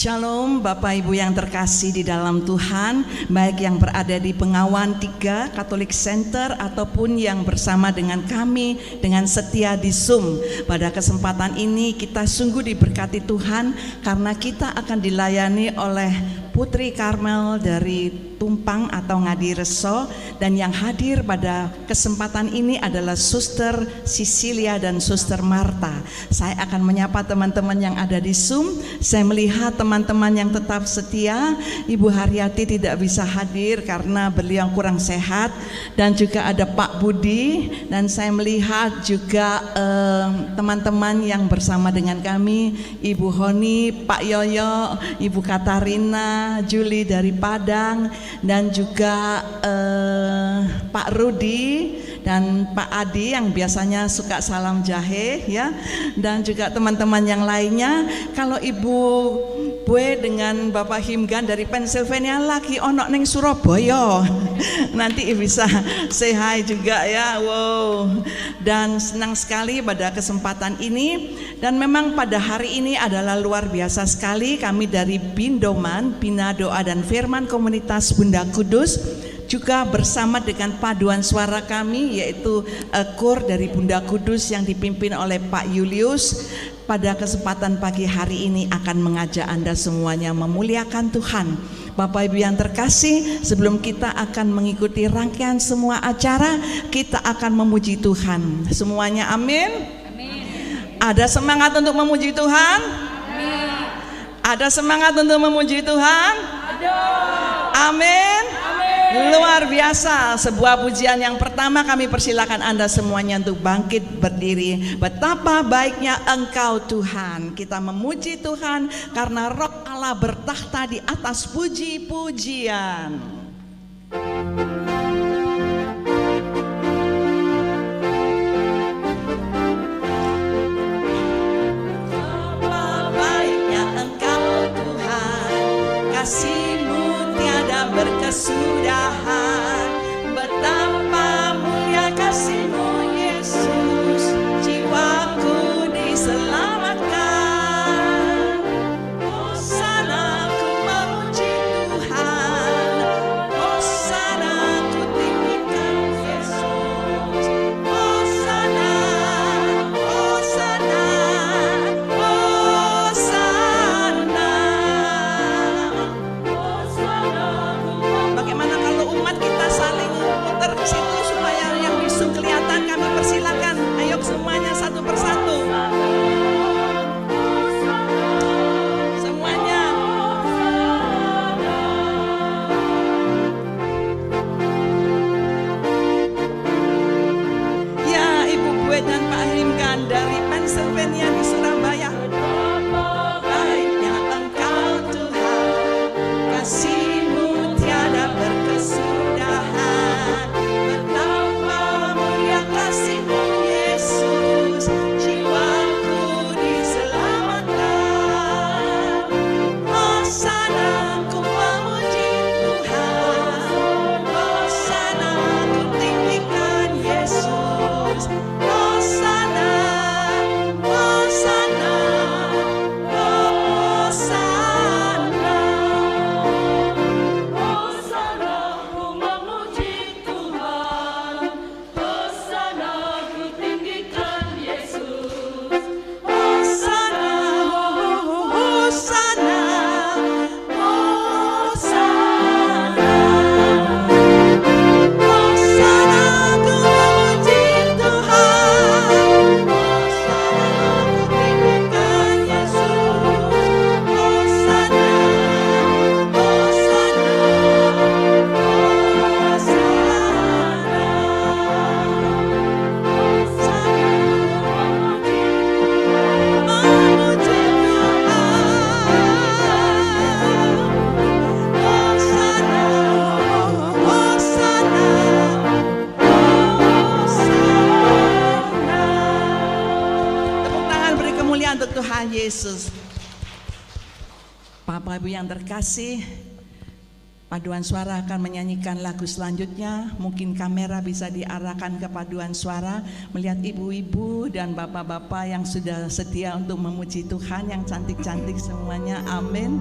Shalom Bapak Ibu yang terkasih di dalam Tuhan, baik yang berada di Pengawan 3 Catholic Center ataupun yang bersama dengan kami dengan setia di Zoom. Pada kesempatan ini kita sungguh diberkati Tuhan karena kita akan dilayani oleh Putri Karmel dari Tumpang atau Ngadireso, dan yang hadir pada kesempatan ini adalah Suster Cecilia dan Suster Marta. Saya akan menyapa teman-teman yang ada di Zoom. Saya melihat teman-teman yang tetap setia. Ibu Haryati tidak bisa hadir karena beliau kurang sehat, dan juga ada Pak Budi, dan saya melihat juga teman-teman yang bersama dengan kami, Ibu Honi, Pak Yoyo, Ibu Katarina, Juli dari Padang, dan juga Pak Rudi dan Pak Adi yang biasanya suka salam jahe ya, dan juga teman-teman yang lainnya. Kalau Ibu Bue dengan Bapak Himgan dari Pennsylvania lagi ono neng Surabaya nanti bisa say hi juga ya. Wow, dan senang sekali pada kesempatan ini. Dan memang pada hari ini adalah luar biasa sekali. Kami dari Bindoman, Bina Doa dan Firman Komunitas Bunda Kudus, juga bersama dengan paduan suara kami yaitu KOR dari Bunda Kudus yang dipimpin oleh Pak Julius, pada kesempatan pagi hari ini akan mengajak Anda semuanya memuliakan Tuhan. Bapak Ibu yang terkasih, sebelum kita akan mengikuti rangkaian semua acara, kita akan memuji Tuhan semuanya. Amin. Ada semangat untuk memuji Tuhan? Amin. Ada semangat untuk memuji Tuhan? Ada. Amin. Luar biasa. Sebuah pujian yang pertama, kami persilakan Anda semuanya untuk bangkit berdiri. Betapa baiknya Engkau Tuhan. Kita memuji Tuhan karena Roh Allah bertakhta di atas puji-pujian. Betapa baiknya Engkau Tuhan, kasih-Mu tiada berkesudahan. Betapa mulia kasih-Mu Yesus, jiwaku diselamatkan. Hosana ku memuji Tuhan, hosana ku tinggikan Yesus. Hosana, hosana, hosana. Bagaimana kalau umat kita saling putar ke situ supaya yang bisu kelihatan? Kami persilakan, ayo semuanya satu persatu. Semuanya. Ya, Ibu Bue dan Pak Himgan dari Pennsylvania di Surabaya. Baiknya Engkau Tuhan, kasih-Mu tiada berkesudahan. Betapa mulia kasih-Mu Yesus, jiwaku diselamatkan. Hosana ku memuji Tuhan, hosana ku tinggikan Yesus. Hosana, hosana, hosana. Hosana ku memuji Tuhan, hosana ku tinggikan Yesus. Hosana, hosana, hosana. Hosana ku memuji Tuhan, hosana ku tinggikan Yesus. Hosana, Tepuk tangan beri kemuliaan untuk Tuhan Yesus. Bapak Ibu yang terkasih, Paduan suara akan menyanyikan lagu selanjutnya. Mungkin kamera bisa diarahkan ke paduan suara, melihat ibu-ibu dan bapak-bapak yang sudah setia untuk memuji Tuhan, yang cantik-cantik semuanya. Amin.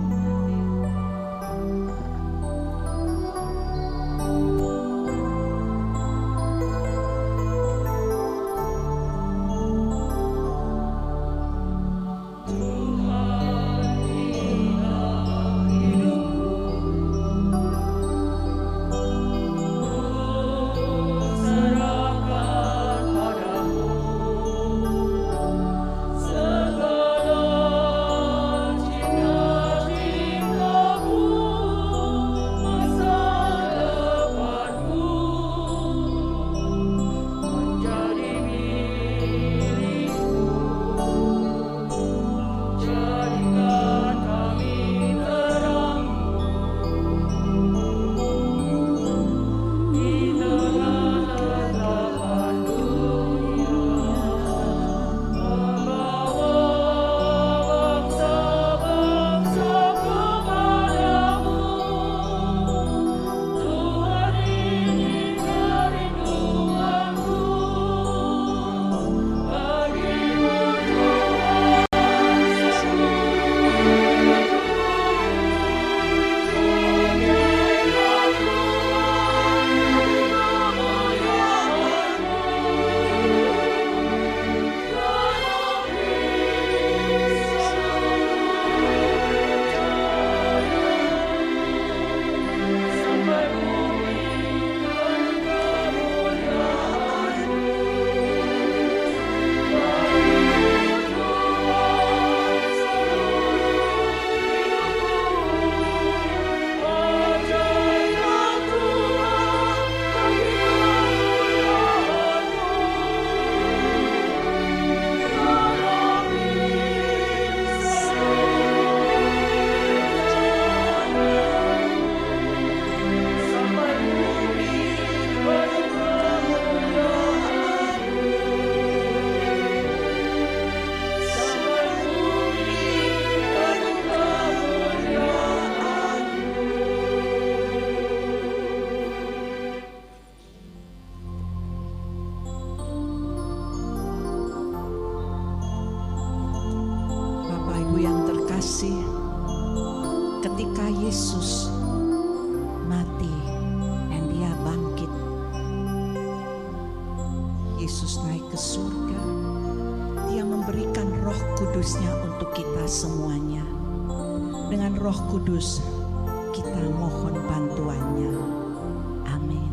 Ketika Yesus mati dan dia bangkit, Yesus naik ke surga. Dia memberikan Roh Kudus-Nya untuk kita semuanya. Dengan Roh Kudus kita mohon bantuannya. Amin.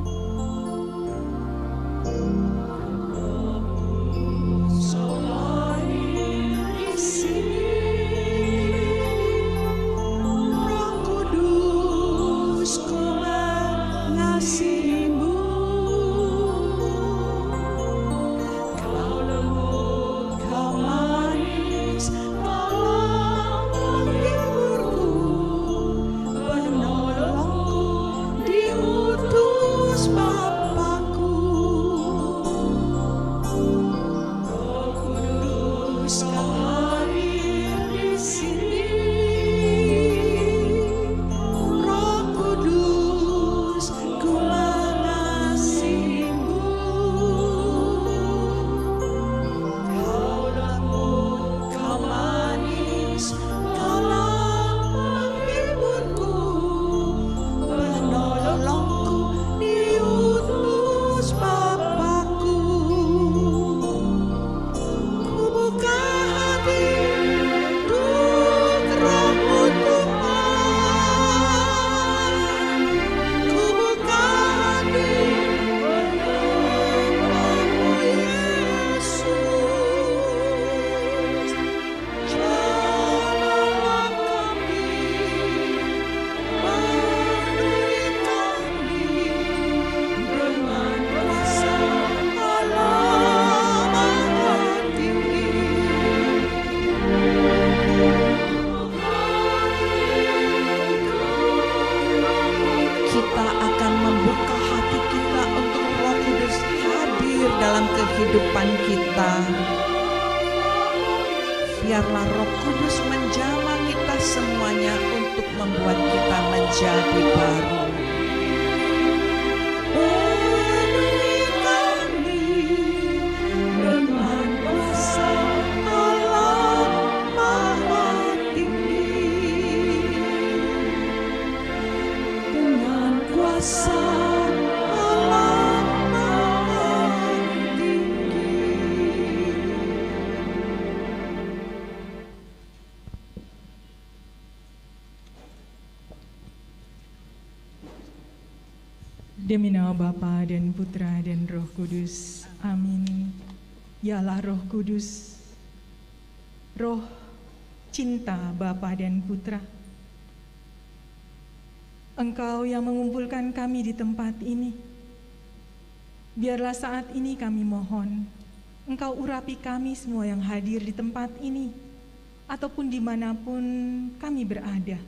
Kehidupan kita, biarlah Roh Kudus menjamah kita semuanya untuk membuat kita menjadi baru. Demi nama Bapa dan Putra dan Roh Kudus. Amin. Yalah Roh Kudus, Roh cinta Bapa dan Putra. Engkau yang mengumpulkan kami di tempat ini. Biarlah saat ini kami mohon, Engkau urapi kami semua yang hadir di tempat ini, ataupun dimanapun kami berada.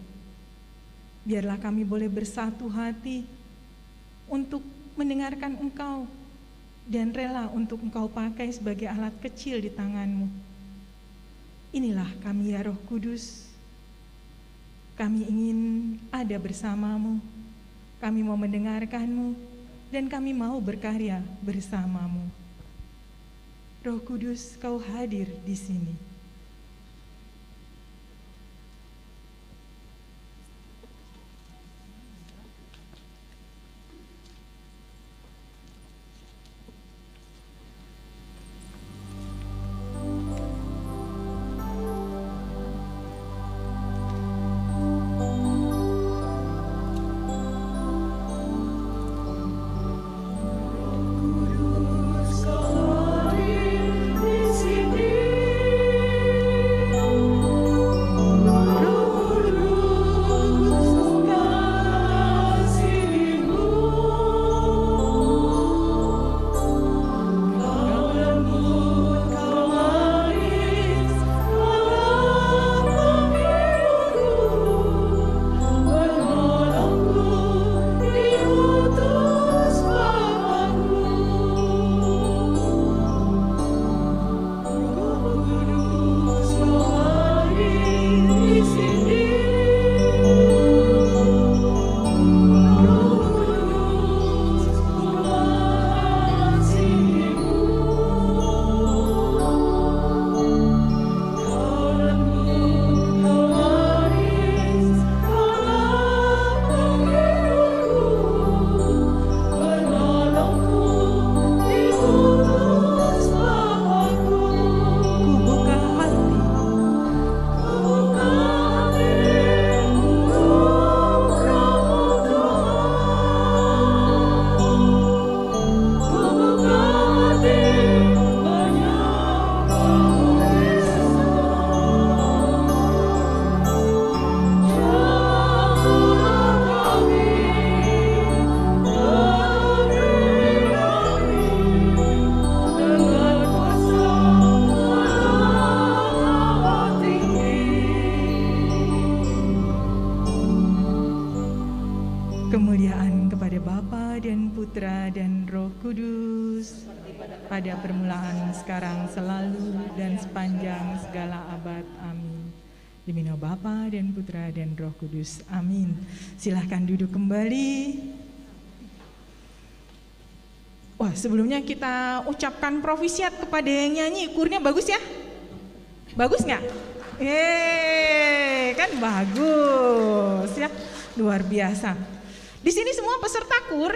Biarlah kami boleh bersatu hati untuk mendengarkan Engkau dan rela untuk Engkau pakai sebagai alat kecil di tangan-Mu. Inilah kami ya Roh Kudus. Kami ingin ada bersama-Mu. Kami mau mendengarkan-Mu dan kami mau berkarya bersama-Mu. Roh Kudus, Kau hadir di sini. Kemuliaan kepada Bapa dan Putra dan Roh Kudus, pada permulaan, sekarang, selalu, dan sepanjang segala abad. Amin. Demi nama Bapa dan Putra dan Roh Kudus. Amin. Silahkan duduk kembali. Wah, sebelumnya kita ucapkan profisiat kepada yang nyanyi. Kurnya bagus ya? Bagus nggak? Kan bagus ya, luar biasa. Di sini semua peserta kur?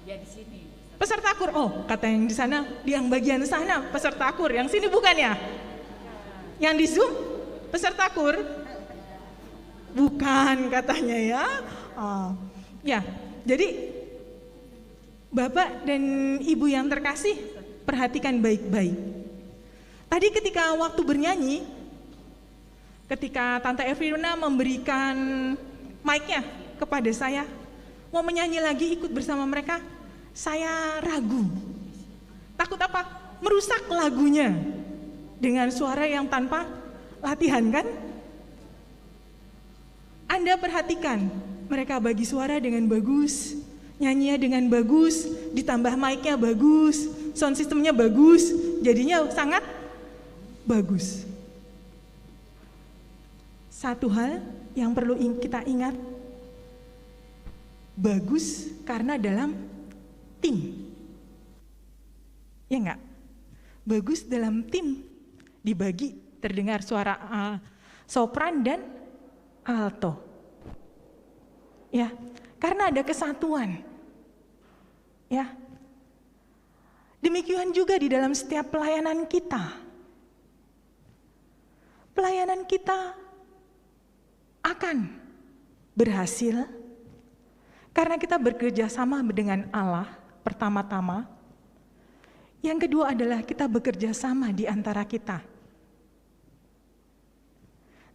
Ya di sini. Peserta kur. Oh, kata yang di sana, yang bagian sana peserta kur. Yang sini bukan ya? Yang di Zoom peserta kur? Bukan katanya ya. Oh. Ya, jadi Bapak dan Ibu yang terkasih, perhatikan baik-baik. Tadi ketika waktu bernyanyi, ketika Tante Ervina memberikan mic-nya kepada saya, mau menyanyi lagi ikut bersama mereka, saya ragu. Takut apa? Merusak lagunya dengan suara yang tanpa latihan kan? Anda perhatikan, mereka bagi suara dengan bagus, nyanyinya dengan bagus, ditambah mic-nya bagus, sound systemnya bagus, jadinya sangat bagus. Satu hal yang perlu kita ingat, bagus karena dalam tim. Ya enggak? Bagus dalam tim, dibagi terdengar suara sopran dan alto. Ya, karena ada kesatuan. Ya. Demikian juga di dalam setiap pelayanan kita. Pelayanan kita akan berhasil Karena kita bekerja sama dengan Allah pertama-tama. Yang kedua adalah kita bekerja sama di antara kita.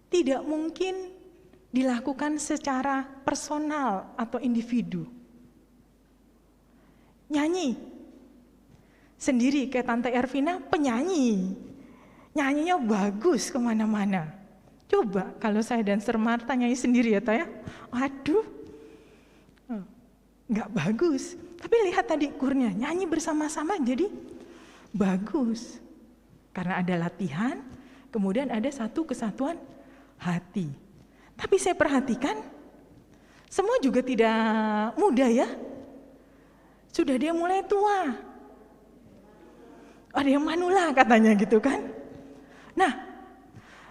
Tidak mungkin dilakukan secara personal atau individu. Nyanyi sendiri kayak Tante Ervina penyanyi. Nyanyinya bagus kemana-mana. Coba kalau saya dan Sir Marta nyanyi sendiri ya Tante ya. Waduh, nggak bagus. Tapi lihat tadi kurnya, nyanyi bersama-sama jadi bagus. Karena ada latihan, kemudian ada satu kesatuan hati. Tapi saya perhatikan, semua juga tidak muda ya. Sudah dia mulai tua. Ada yang manula katanya gitu kan. Nah,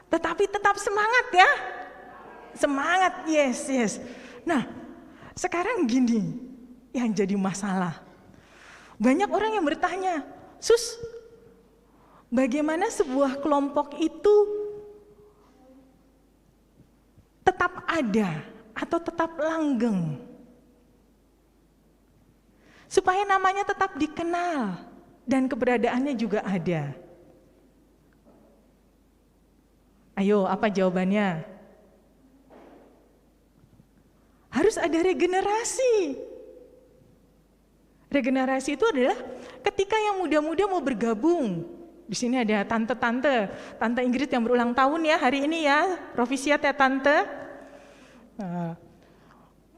tetapi tetap semangat ya. Semangat, yes. Nah, sekarang gini yang jadi masalah. Banyak orang yang bertanya, Sus, bagaimana sebuah kelompok itu tetap ada atau tetap langgeng? Supaya namanya tetap dikenal dan keberadaannya juga ada. Ayo, apa jawabannya? Harus ada regenerasi. Regenerasi itu adalah ketika yang muda-muda mau bergabung. Di sini ada Tante Ingrid yang berulang tahun ya hari ini ya. Provisiat ya Tante.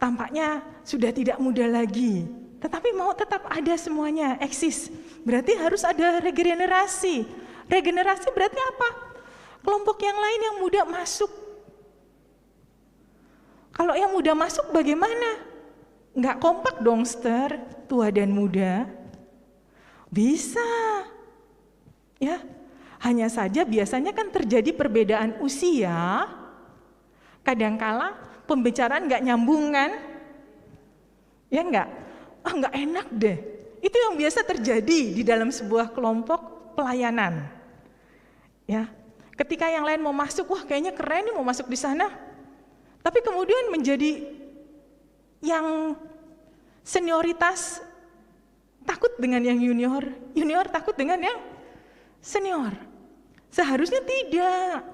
Tampaknya sudah tidak muda lagi. Tetapi mau tetap ada semuanya, eksis. Berarti harus ada regenerasi. Regenerasi berarti apa? Kelompok yang lain yang muda masuk. Kalau yang muda masuk bagaimana? Nggak kompak dong, Ster, tua dan muda. Bisa. Ya, hanya saja biasanya kan terjadi perbedaan usia. Kadangkala pembicaraan nggak nyambung kan? Ya nggak? Nggak enak deh. Itu yang biasa terjadi di dalam sebuah kelompok pelayanan. Ya, ketika yang lain mau masuk, wah kayaknya keren nih mau masuk di sana. Tapi kemudian menjadi yang senioritas takut dengan yang junior, junior takut dengan yang senior. Seharusnya tidak.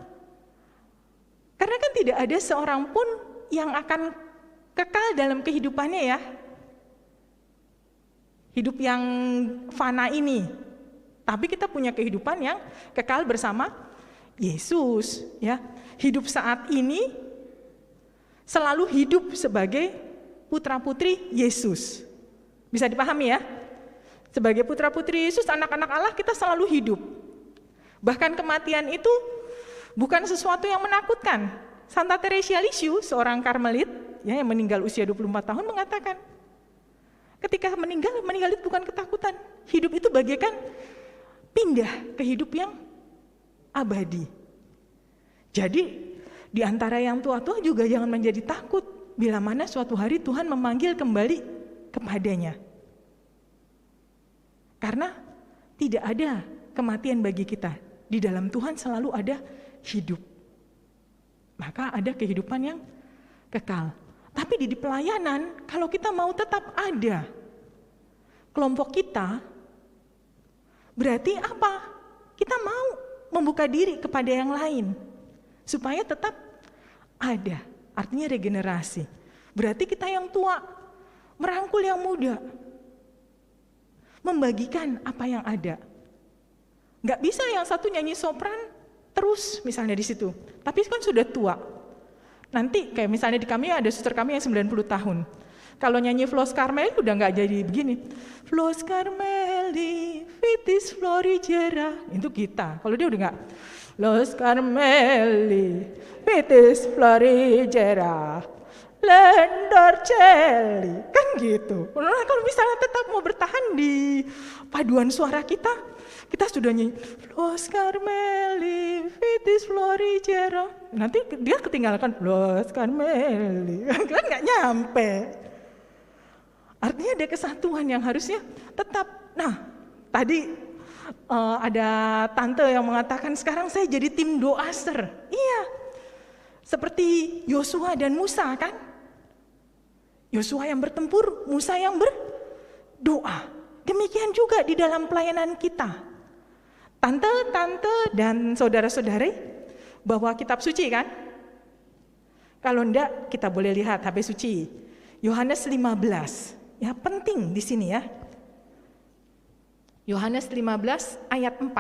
Karena kan tidak ada seorang pun yang akan kekal dalam kehidupannya ya. Hidup yang fana ini. Tapi kita punya kehidupan yang kekal bersama Yesus, ya. Hidup saat ini selalu hidup sebagai putra-putri Yesus. Bisa dipahami ya? Sebagai putra-putri Yesus, anak-anak Allah kita selalu hidup. Bahkan kematian itu bukan sesuatu yang menakutkan. Santa Teresa Lisieux, seorang Karmelit ya, yang meninggal usia 24 tahun mengatakan, ketika meninggal itu bukan ketakutan. Hidup itu bagaikan pindah ke hidup yang abadi. Jadi di antara yang tua-tua juga jangan menjadi takut bila mana suatu hari Tuhan memanggil kembali kepadanya. Karena tidak ada kematian bagi kita. Di dalam Tuhan selalu ada hidup. Maka ada kehidupan yang kekal. Tapi di pelayanan, kalau kita mau tetap ada kelompok kita, berarti apa? Kita mau membuka diri kepada yang lain. Supaya tetap ada, artinya regenerasi. Berarti kita yang tua, merangkul yang muda. Membagikan apa yang ada. Nggak bisa yang satu nyanyi sopran, terus misalnya di situ. Tapi kan sudah tua. Nanti kayak misalnya di kami ada suster kami yang 90 tahun. Kalau nyanyi Flos Carmeli udah nggak jadi begini. Flos Carmeli, vitis florigera. Itu kita. Kalau dia udah nggak. Los Carmeli, vitis florigera, Lendorcelli. Kan gitu. Nah, kalau misalnya tetap mau bertahan di paduan suara kita sudah nyanyi Los Carmeli, vitis florigera. Nanti dia ketinggalkan Los Carmeli. Kan nggak nyampe. Artinya ada kesatuan yang harusnya tetap. Nah, tadi ada tante yang mengatakan sekarang saya jadi tim doaster. Iya, seperti Yosua dan Musa kan. Yosua yang bertempur, Musa yang berdoa. Demikian juga di dalam pelayanan kita. Tante-tante dan saudara-saudari bawa kitab suci kan? Kalau enggak, kita boleh lihat HP suci. Yohanes 15. Ya, penting di sini ya. Yohanes 15 ayat 4.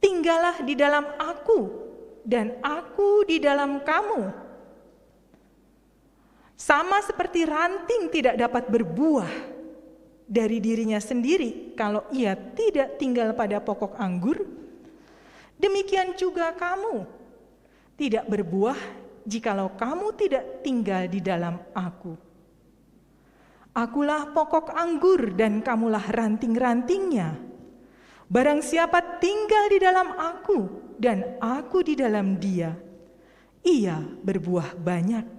Tinggallah di dalam aku dan aku di dalam kamu. Sama seperti ranting tidak dapat berbuah dari dirinya sendiri kalau ia tidak tinggal pada pokok anggur, demikian juga kamu tidak berbuah jikalau kamu tidak tinggal di dalam aku. Akulah pokok anggur dan kamulah ranting-rantingnya. Barang siapa tinggal di dalam aku dan aku di dalam dia, ia berbuah banyak.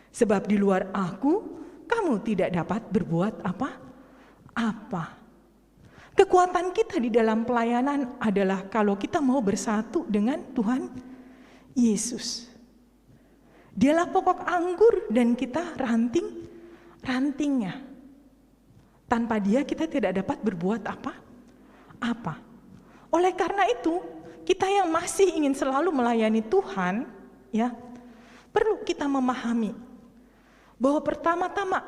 Sebab di luar aku, kamu tidak dapat berbuat apa-apa. Kekuatan kita di dalam pelayanan adalah kalau kita mau bersatu dengan Tuhan Yesus. Dialah pokok anggur dan kita rantingnya. Tanpa dia kita tidak dapat berbuat apa. Oleh karena itu, kita yang masih ingin selalu melayani Tuhan, ya, perlu kita memahami bahwa pertama-tama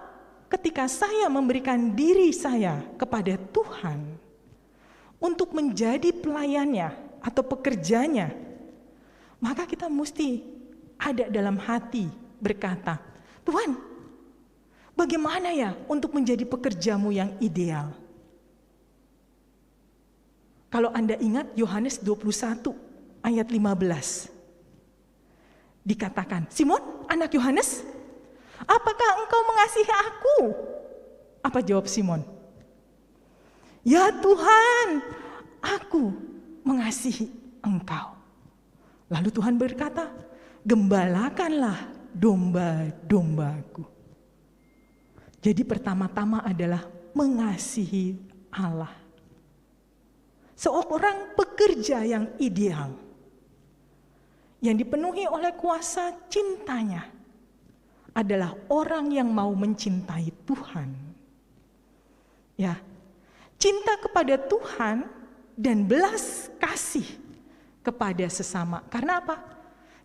ketika saya memberikan diri saya kepada Tuhan untuk menjadi pelayannya atau pekerjanya, maka kita mesti ada dalam hati berkata, Tuhan, bagaimana ya untuk menjadi pekerjamu yang ideal? Kalau Anda ingat Yohanes 21 ayat 15. Dikatakan, Simon anak Yohanes, apakah engkau mengasihi aku? Apa jawab Simon? Ya Tuhan, aku mengasihi engkau. Lalu Tuhan berkata, gembalakanlah domba-dombaku. Jadi pertama-tama adalah mengasihi Allah. Seorang pekerja yang ideal, yang dipenuhi oleh kuasa cintanya, adalah orang yang mau mencintai Tuhan. Ya, cinta kepada Tuhan dan belas kasih kepada sesama. Karena apa?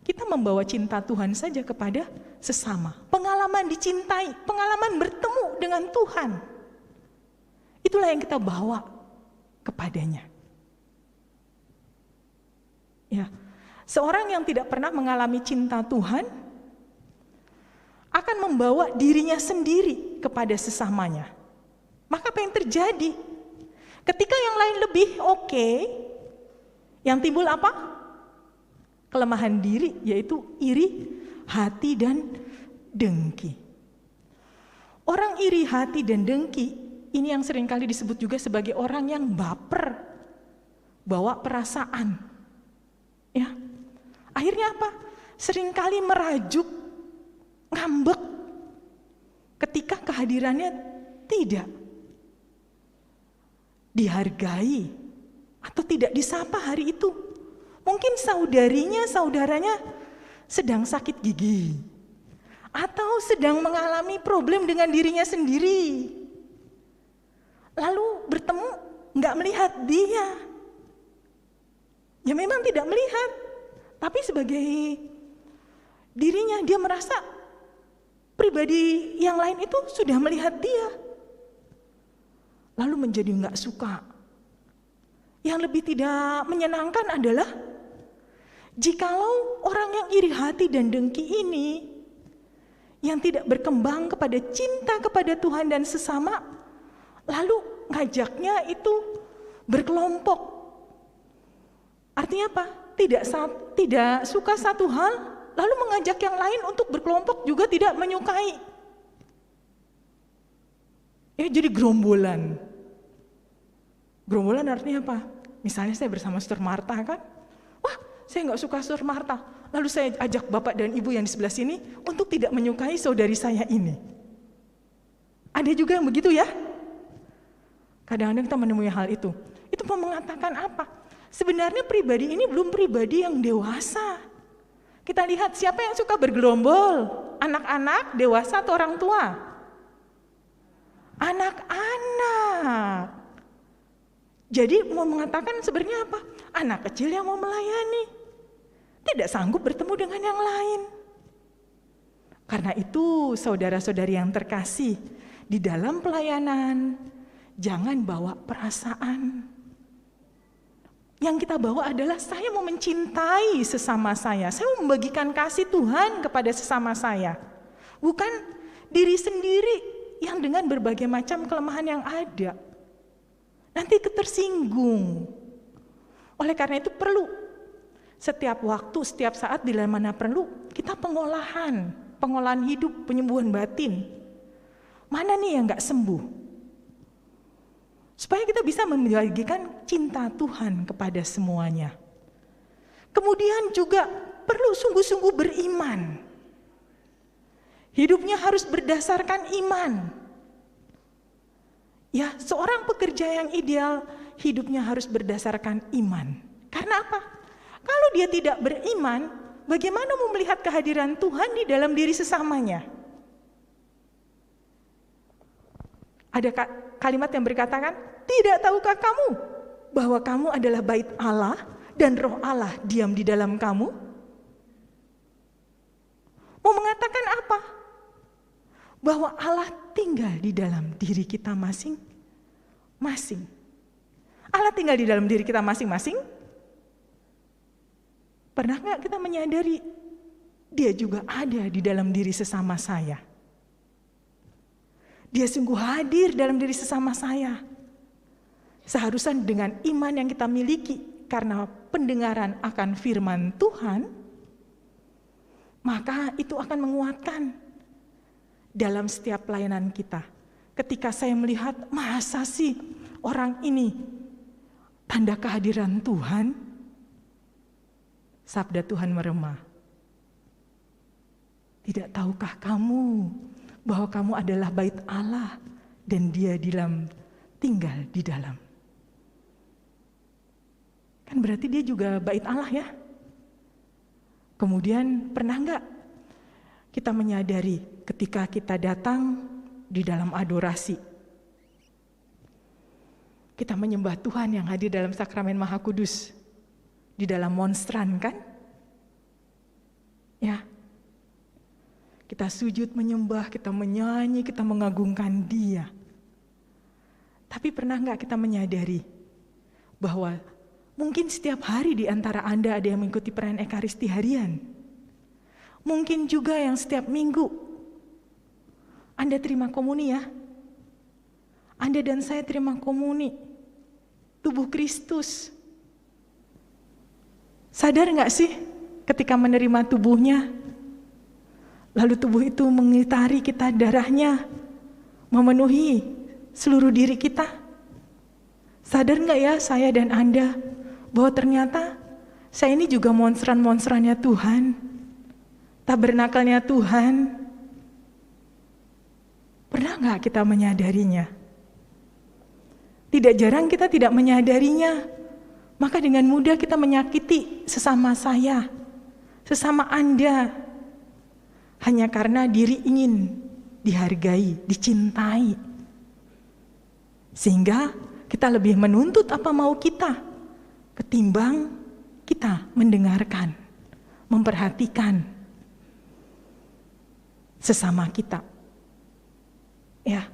Kita membawa cinta Tuhan saja kepada sesama. Pengalaman dicintai, pengalaman bertemu dengan Tuhan. Itulah yang kita bawa kepadanya. Ya, seorang yang tidak pernah mengalami cinta Tuhan akan membawa dirinya sendiri kepada sesamanya. Maka apa yang terjadi? Ketika yang lain lebih oke, yang timbul apa? Kelemahan diri, yaitu iri hati dan dengki. Orang iri hati dan dengki, ini yang seringkali disebut juga sebagai orang yang baper, bawa perasaan. Ya, akhirnya apa? Seringkali merajuk, ngambek ketika kehadirannya tidak dihargai atau tidak disapa hari itu. Mungkin saudaranya sedang sakit gigi atau sedang mengalami problem dengan dirinya sendiri. Lalu bertemu, nggak melihat dia. Ya memang tidak melihat, tapi sebagai dirinya dia merasa pribadi yang lain itu sudah melihat dia. Lalu menjadi nggak suka. Yang lebih tidak menyenangkan adalah jikalau orang yang iri hati dan dengki ini yang tidak berkembang kepada cinta kepada Tuhan dan sesama, lalu ngajaknya itu berkelompok. Artinya apa? Tidak suka satu hal, lalu mengajak yang lain untuk berkelompok juga tidak menyukai. Ya, jadi gerombolan. Gerombolan artinya apa? Misalnya saya bersama Suster Marta kan, wah saya nggak suka Suster Marta, lalu saya ajak Bapak dan Ibu yang di sebelah sini untuk tidak menyukai saudari saya ini. Ada juga yang begitu ya? Kadang-kadang kita menemui hal itu. Itu mau mengatakan apa? Sebenarnya pribadi ini belum pribadi yang dewasa. Kita lihat siapa yang suka bergerombol? Anak-anak, dewasa atau orang tua? Anak-anak. Jadi mau mengatakan sebenarnya apa? Anak kecil yang mau melayani. Tidak sanggup bertemu dengan yang lain. Karena itu saudara-saudari yang terkasih, di dalam pelayanan jangan bawa perasaan. Yang kita bawa adalah saya mau mencintai sesama saya mau membagikan kasih Tuhan kepada sesama saya. Bukan diri sendiri yang dengan berbagai macam kelemahan yang ada. Nanti ketersinggung. Oleh karena itu perlu setiap waktu, setiap saat bila mana perlu kita pengolahan hidup, penyembuhan batin. Mana nih yang gak sembuh? Supaya kita bisa membagikan cinta Tuhan kepada semuanya. Kemudian juga perlu sungguh-sungguh beriman. Hidupnya harus berdasarkan iman. Ya, seorang pekerja yang ideal hidupnya harus berdasarkan iman. Karena apa? Kalau dia tidak beriman, bagaimana mau melihat kehadiran Tuhan di dalam diri sesamanya? Ada kalimat yang berkatakan, tidak tahukah kamu bahwa kamu adalah bait Allah dan roh Allah diam di dalam kamu? Mau mengatakan apa? Bahwa Allah tinggal di dalam diri kita masing-masing. Allah tinggal di dalam diri kita masing-masing. Pernah nggak kita menyadari dia juga ada di dalam diri sesama saya? Dia sungguh hadir dalam diri sesama saya. Seharusnya dengan iman yang kita miliki karena pendengaran akan firman Tuhan, maka itu akan menguatkan dalam setiap pelayanan kita. Ketika saya melihat, masa sih orang ini tanda kehadiran Tuhan? Sabda Tuhan merema. Tidak tahukah kamu bahwa kamu adalah bait Allah dan dia tinggal di dalam. Kan berarti dia juga bait Allah ya. Kemudian pernah enggak kita menyadari ketika kita datang di dalam adorasi, kita menyembah Tuhan yang hadir dalam sakramen Maha Kudus, di dalam monstran kan? Ya. Kita sujud menyembah, kita menyanyi, kita mengagungkan Dia. Tapi pernah enggak kita menyadari bahwa mungkin setiap hari di antara Anda ada yang mengikuti perayaan Ekaristi harian. Mungkin juga yang setiap minggu Anda terima komuni ya. Anda dan saya terima komuni tubuh Kristus. Sadar enggak sih ketika menerima tubuhnya? Lalu tubuh itu mengitari kita darahnya, memenuhi seluruh diri kita. Sadar nggak ya saya dan Anda bahwa ternyata saya ini juga monstran-monstrannya Tuhan, tabernakelnya Tuhan. Pernah nggak kita menyadarinya? Tidak jarang kita tidak menyadarinya, maka dengan mudah kita menyakiti sesama saya, sesama Anda. Hanya karena diri ingin dihargai, dicintai. Sehingga kita lebih menuntut apa mau kita, ketimbang kita mendengarkan, memperhatikan sesama kita. Ya,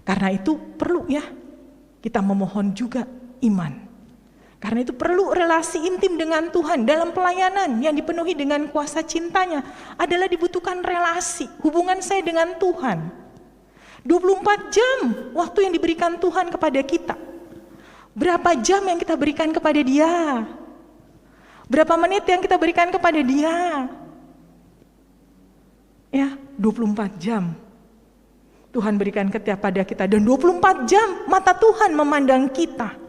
karena itu perlu ya, kita memohon juga iman. Karena itu perlu relasi intim dengan Tuhan dalam pelayanan yang dipenuhi dengan kuasa cintanya adalah dibutuhkan relasi, hubungan saya dengan Tuhan. 24 jam waktu yang diberikan Tuhan kepada kita. Berapa jam yang kita berikan kepada Dia? Berapa menit yang kita berikan kepada Dia? Ya, 24 jam. Tuhan berikan kepada kita dan 24 jam mata Tuhan memandang kita.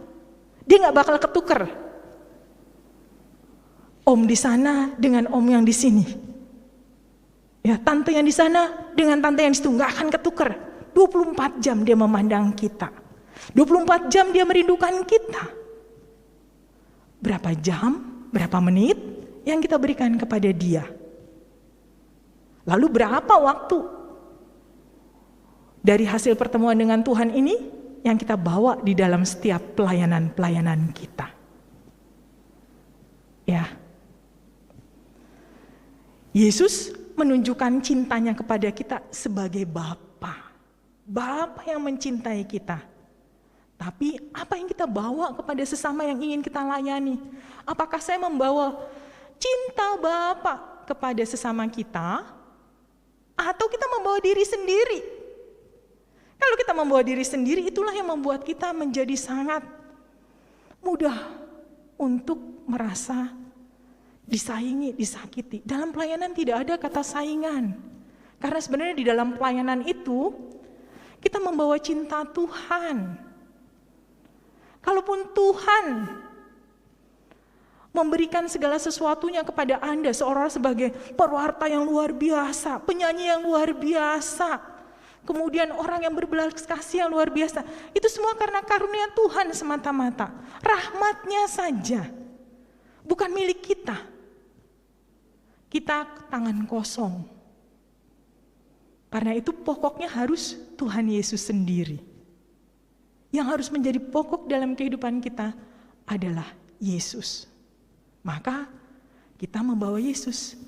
Dia gak bakal ketuker. Om di sana dengan om yang di sini. Ya, tante yang di sana dengan tante yang di situ gak akan ketuker. 24 jam dia memandang kita. 24 jam dia merindukan kita. Berapa jam, berapa menit yang kita berikan kepada Dia. Lalu berapa waktu dari hasil pertemuan dengan Tuhan ini yang kita bawa di dalam setiap pelayanan-pelayanan kita? Ya. Yesus menunjukkan cintanya kepada kita sebagai Bapa. Bapa yang mencintai kita. Tapi apa yang kita bawa kepada sesama yang ingin kita layani? Apakah saya membawa cinta Bapa kepada sesama kita? Atau kita membawa diri sendiri? Kalau kita membawa diri sendiri, itulah yang membuat kita menjadi sangat mudah untuk merasa disaingi, disakiti. Dalam pelayanan tidak ada kata saingan. Karena sebenarnya di dalam pelayanan itu, kita membawa cinta Tuhan. Kalaupun Tuhan memberikan segala sesuatunya kepada Anda, seorang sebagai pewarta yang luar biasa, penyanyi yang luar biasa, kemudian orang yang berbelas kasih yang luar biasa, itu semua karena karunia Tuhan semata-mata. Rahmatnya saja, bukan milik kita. Kita tangan kosong. Karena itu pokoknya harus Tuhan Yesus sendiri. Yang harus menjadi pokok dalam kehidupan kita adalah Yesus. Maka kita membawa Yesus.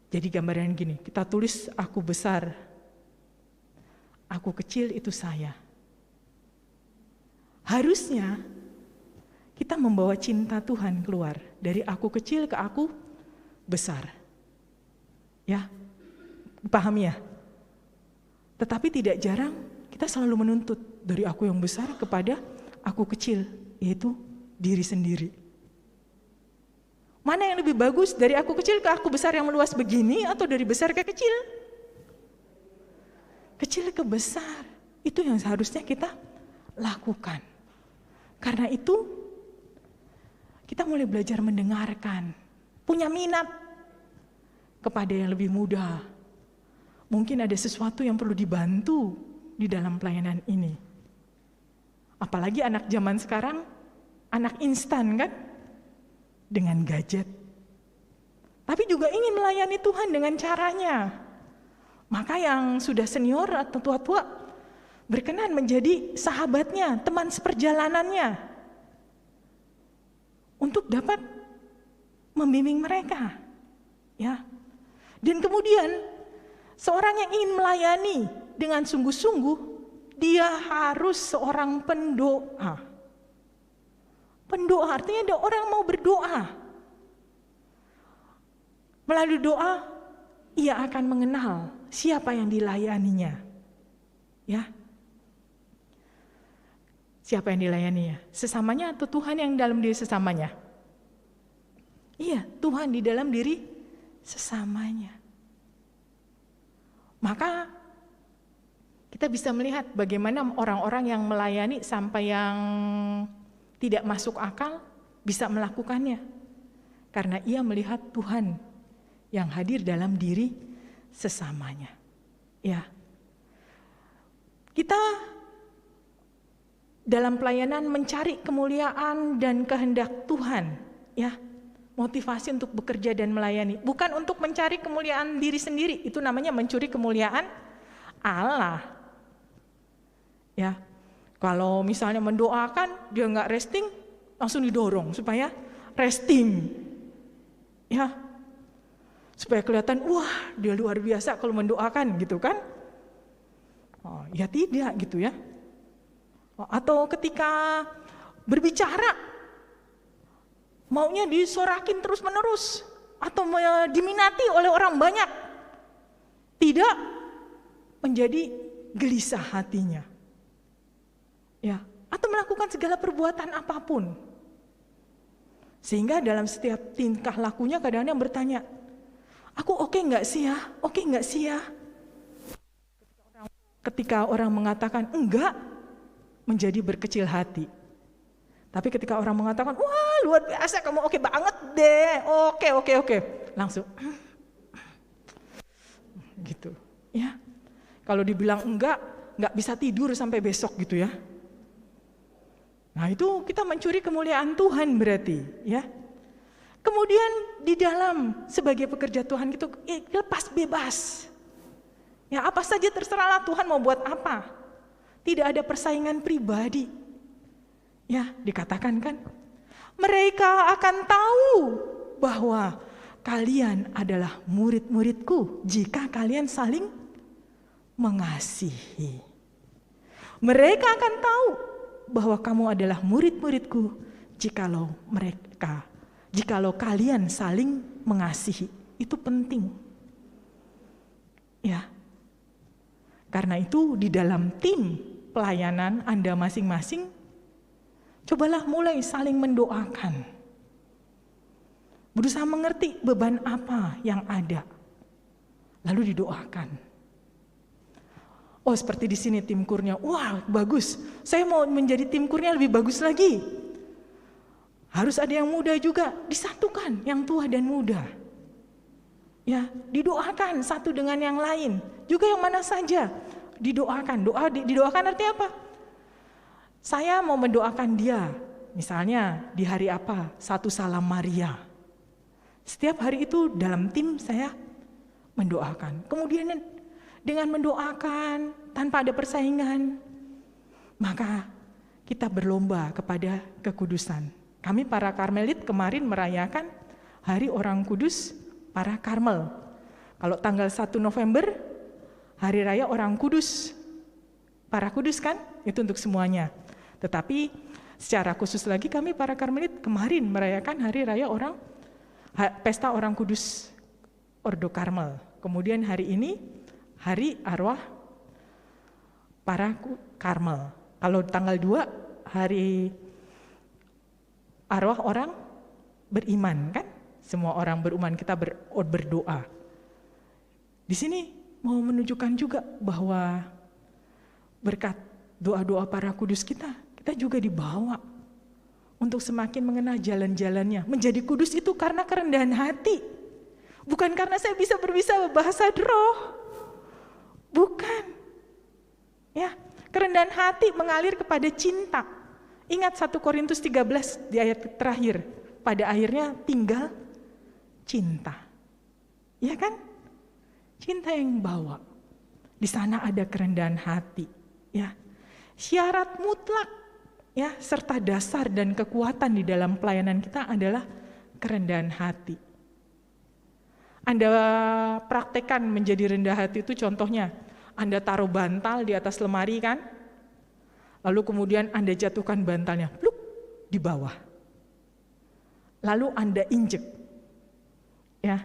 Jadi gambaran gini, kita tulis aku besar, aku kecil itu saya. Harusnya kita membawa cinta Tuhan keluar dari aku kecil ke aku besar. Ya, pahami ya? Tetapi tidak jarang kita selalu menuntut dari aku yang besar kepada aku kecil, yaitu diri sendiri. Mana yang lebih bagus, dari aku kecil ke aku besar yang meluas begini, atau dari besar ke kecil? Kecil ke besar, itu yang seharusnya kita lakukan. Karena itu, kita mulai belajar mendengarkan, punya minat kepada yang lebih muda. Mungkin ada sesuatu yang perlu dibantu di dalam pelayanan ini. Apalagi anak zaman sekarang, anak instan kan? Dengan gadget. Tapi juga ingin melayani Tuhan dengan caranya. Maka yang sudah senior atau tua-tua berkenan menjadi sahabatnya, teman seperjalanannya. Untuk dapat membimbing mereka. Ya. Dan kemudian seorang yang ingin melayani dengan sungguh-sungguh, dia harus seorang pendoa. Pendoa artinya ada orang mau berdoa. Melalui doa, ia akan mengenal siapa yang dilayaninya. Ya. Siapa yang dilayaninya? Sesamanya atau Tuhan yang dalam diri sesamanya? Iya, Tuhan di dalam diri sesamanya. Maka kita bisa melihat bagaimana orang-orang yang melayani sampai yang tidak masuk akal bisa melakukannya. Karena ia melihat Tuhan yang hadir dalam diri sesamanya. Ya. Kita dalam pelayanan mencari kemuliaan dan kehendak Tuhan, ya. Motivasi untuk bekerja dan melayani, bukan untuk mencari kemuliaan diri sendiri. Itu namanya mencuri kemuliaan Allah. Ya. Kalau misalnya mendoakan, dia nggak resting, langsung didorong supaya resting. Ya. Supaya kelihatan, wah dia luar biasa kalau mendoakan gitu kan. Oh, ya tidak gitu ya. Atau ketika berbicara, maunya disorakin terus menerus. Atau diminati oleh orang banyak. Tidak menjadi gelisah hatinya. Ya, atau melakukan segala perbuatan apapun. Sehingga dalam setiap tingkah lakunya kadang-kadang bertanya, aku oke nggak sih ya? Oke nggak sih ya? Ketika orang mengatakan enggak, menjadi berkecil hati. Tapi ketika orang mengatakan, wah luar biasa, kamu oke banget deh, oke, langsung gitu. Ya, kalau dibilang enggak bisa tidur sampai besok gitu ya. Nah itu kita mencuri kemuliaan Tuhan berarti ya. Kemudian di dalam sebagai pekerja Tuhan gitu, lepas bebas. Ya apa saja terserahlah, Tuhan mau buat apa. Tidak ada persaingan pribadi. Ya dikatakan kan, mereka akan tahu bahwa kalian adalah murid-muridku jika kalian saling mengasihi. Mereka akan tahu bahwa kamu adalah murid-muridku jikalau kalian saling mengasihi. Itu penting. Ya. Karena itu di dalam tim pelayanan Anda masing-masing, cobalah mulai saling mendoakan. Berusaha mengerti beban apa yang ada. Lalu didoakan. Oh seperti di sini tim kurnya, wah bagus. Saya mau menjadi tim kurnya lebih bagus lagi. Harus ada yang muda juga, disatukan yang tua dan muda. Ya, didoakan satu dengan yang lain. Juga yang mana saja didoakan. Didoakan artinya apa? Saya mau mendoakan dia. Misalnya di hari apa? Satu Salam Maria. Setiap hari itu dalam tim saya mendoakan. Kemudian dengan mendoakan tanpa ada persaingan, maka kita berlomba kepada kekudusan. Kami para Karmelit kemarin merayakan Hari Orang Kudus para Karmel. Kalau tanggal 1 November, Hari Raya Orang Kudus, para kudus kan, itu untuk semuanya. Tetapi secara khusus lagi kami para Karmelit kemarin merayakan Hari Raya Pesta Orang Kudus Ordo Karmel. Kemudian hari ini Hari Arwah para Karmel. Kalau tanggal 2 Hari Arwah orang beriman kan? Semua orang beriman kita berdoa. Di sini mau menunjukkan juga bahwa berkat doa-doa para kudus kita juga dibawa untuk semakin mengenal jalan-jalannya. Menjadi kudus itu karena kerendahan hati. Bukan karena saya bisa berbahasa roh. Bukan. Ya, kerendahan hati mengalir kepada cinta. Ingat 1 Korintus 13 di ayat terakhir. Pada akhirnya tinggal cinta. Ya kan? Cinta yang bawa. Di sana ada kerendahan hati, ya. Syarat mutlak ya serta dasar dan kekuatan di dalam pelayanan kita adalah kerendahan hati. Anda praktekkan menjadi rendah hati itu contohnya, Anda taruh bantal di atas lemari kan, lalu kemudian Anda jatuhkan bantalnya, pluk, di bawah. Lalu Anda injek, ya.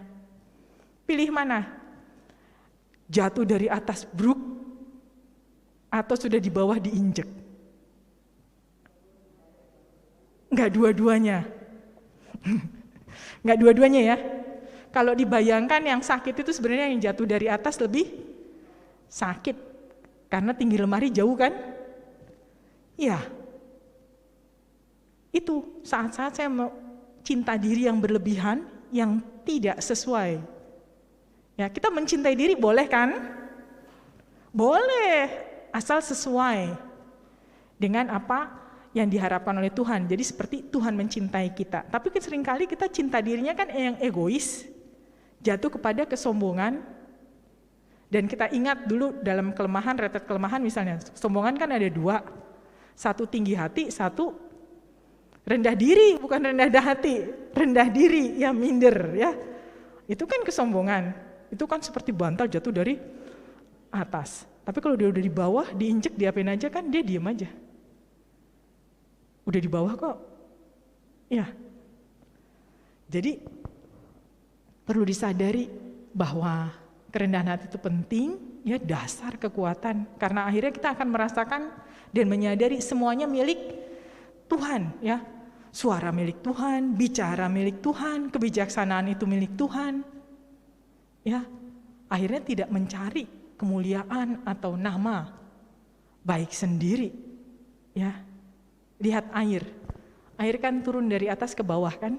Pilih mana? Jatuh dari atas bruk, atau sudah di bawah diinjek? Enggak dua-duanya. Enggak dua-duanya ya. Kalau dibayangkan yang sakit itu sebenarnya yang jatuh dari atas lebih sakit. Karena tinggi lemari jauh kan? Iya. Itu saat-saat saya mau cinta diri yang berlebihan, yang tidak sesuai. Ya, kita mencintai diri boleh kan? Boleh, asal sesuai dengan apa yang diharapkan oleh Tuhan. Jadi seperti Tuhan mencintai kita. Tapi seringkali kita cinta dirinya kan yang egois, jatuh kepada kesombongan. Dan kita ingat dulu dalam kelemahan, retret kelemahan misalnya, kesombongan kan ada 2. Satu tinggi hati, satu rendah diri, bukan rendah hati, rendah diri, ya minder ya. Itu kan kesombongan, itu kan seperti bantal jatuh dari atas. Tapi kalau dia udah di bawah, diinjek, diapain aja kan dia diem aja. Udah di bawah kok. Ya. Jadi perlu disadari bahwa kerendahan hati itu penting, ya dasar kekuatan. Karena akhirnya kita akan merasakan dan menyadari semuanya milik Tuhan, ya. Suara milik Tuhan, bicara milik Tuhan, kebijaksanaan itu milik Tuhan. Ya. Akhirnya tidak mencari kemuliaan atau nama baik sendiri. Ya. Lihat air. Air kan turun dari atas ke bawah kan?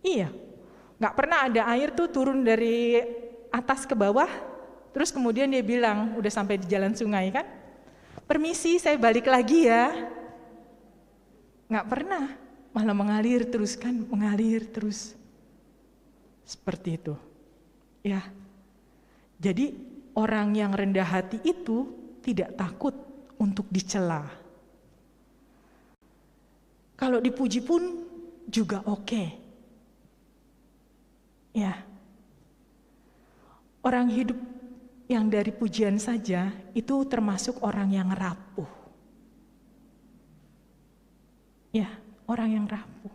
Iya. Gak pernah ada air tuh turun dari atas ke bawah, terus kemudian dia bilang, udah sampai di jalan sungai kan, permisi saya balik lagi ya. Gak pernah. malah mengalir terus kan, mengalir terus. Seperti itu. Ya. Jadi orang yang rendah hati itu tidak takut untuk dicela. Kalau dipuji pun juga oke. Ya. Orang hidup yang dari pujian saja itu termasuk orang yang rapuh. Ya, orang yang rapuh.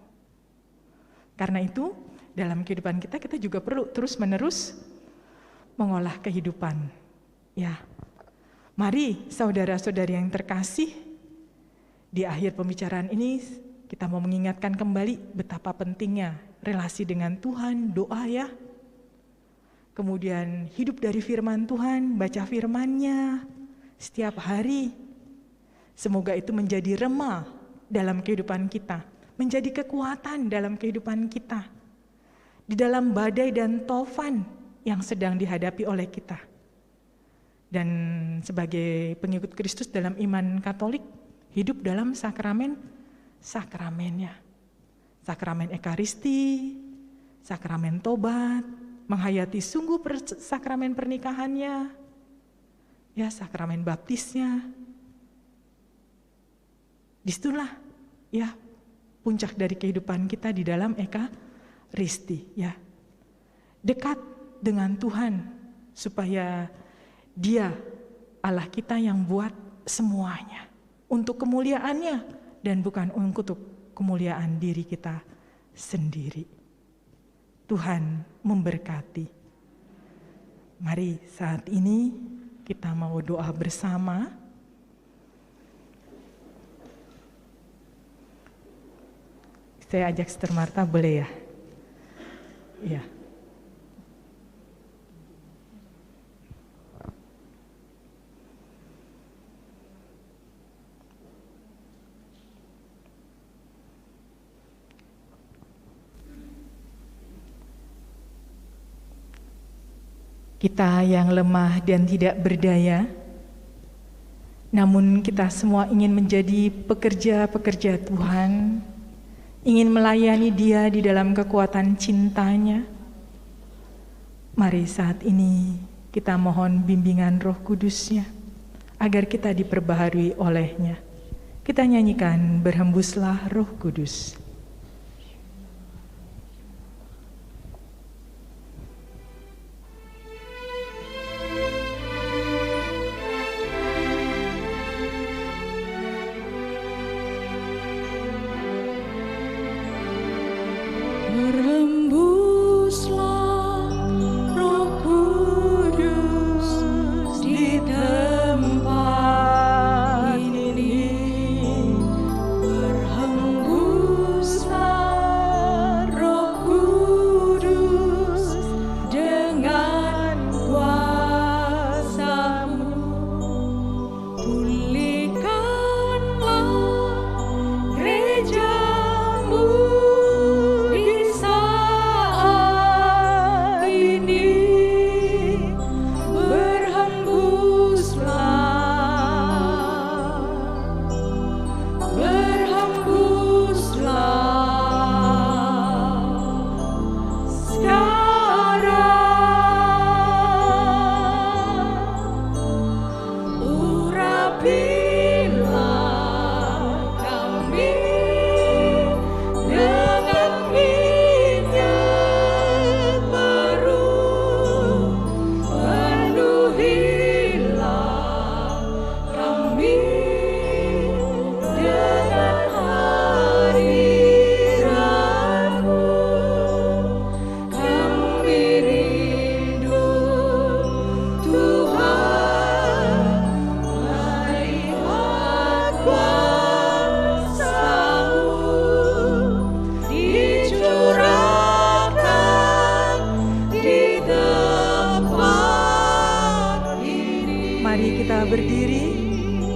Karena itu dalam kehidupan kita juga perlu terus-menerus mengolah kehidupan. Ya. Mari saudara-saudari yang terkasih, di akhir pembicaraan ini kita mau mengingatkan kembali betapa pentingnya relasi dengan Tuhan, doa ya. Kemudian hidup dari firman Tuhan, baca firman-Nya setiap hari. Semoga itu menjadi rema dalam kehidupan kita, menjadi kekuatan dalam kehidupan kita. Di dalam badai dan tofan yang sedang dihadapi oleh kita. Dan sebagai pengikut Kristus dalam iman Katolik, hidup dalam sakramennya. Sakramen Ekaristi, sakramen tobat, menghayati sungguh sakramen pernikahannya, ya sakramen baptisnya. Disitulah ya puncak dari kehidupan kita di dalam Ekaristi ya. Dekat dengan Tuhan supaya Dia Allah kita yang buat semuanya untuk kemuliaan-Nya dan bukan untuk kemuliaan diri kita sendiri. Tuhan memberkati. Mari saat ini kita mau doa bersama. Saya ajak Sister Marta, boleh ya? Iya. Kita yang lemah dan tidak berdaya, namun kita semua ingin menjadi pekerja-pekerja Tuhan, ingin melayani Dia di dalam kekuatan cintanya. Mari saat ini kita mohon bimbingan Roh Kudus-Nya, agar kita diperbaharui oleh-Nya. Kita nyanyikan Berhembuslah Roh Kudus.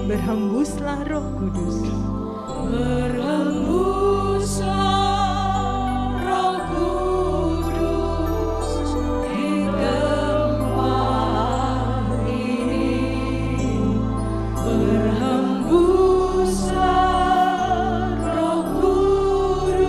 Berhembuslah Roh Kudus. Berhembuslah Roh Kudus di tempat ini. Berhembuslah Roh Kudus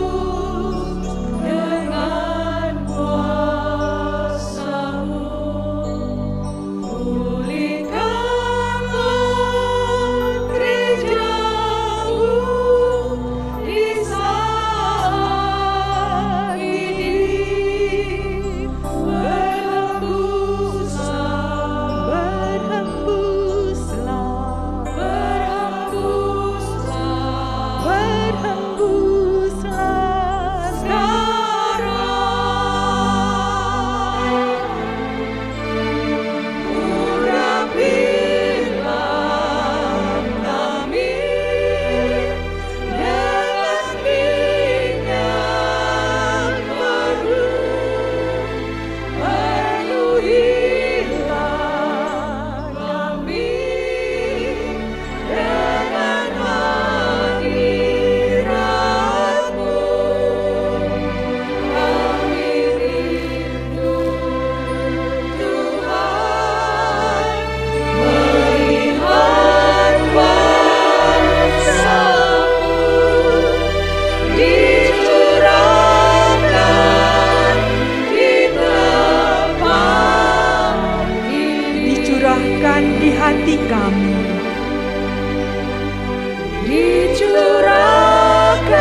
Dicurahkan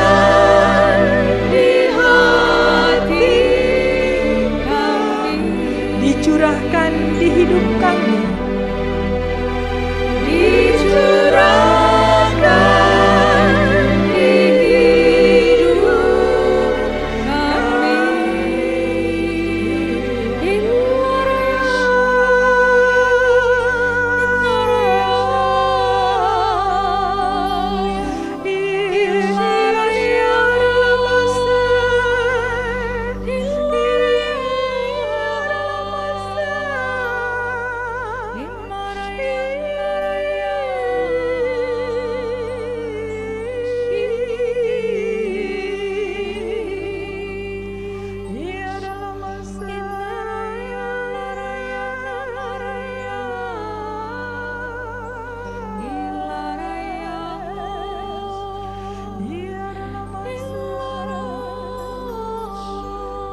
di hati kami, dicurahkan di hidup kami, dicurahkan di hidup kami.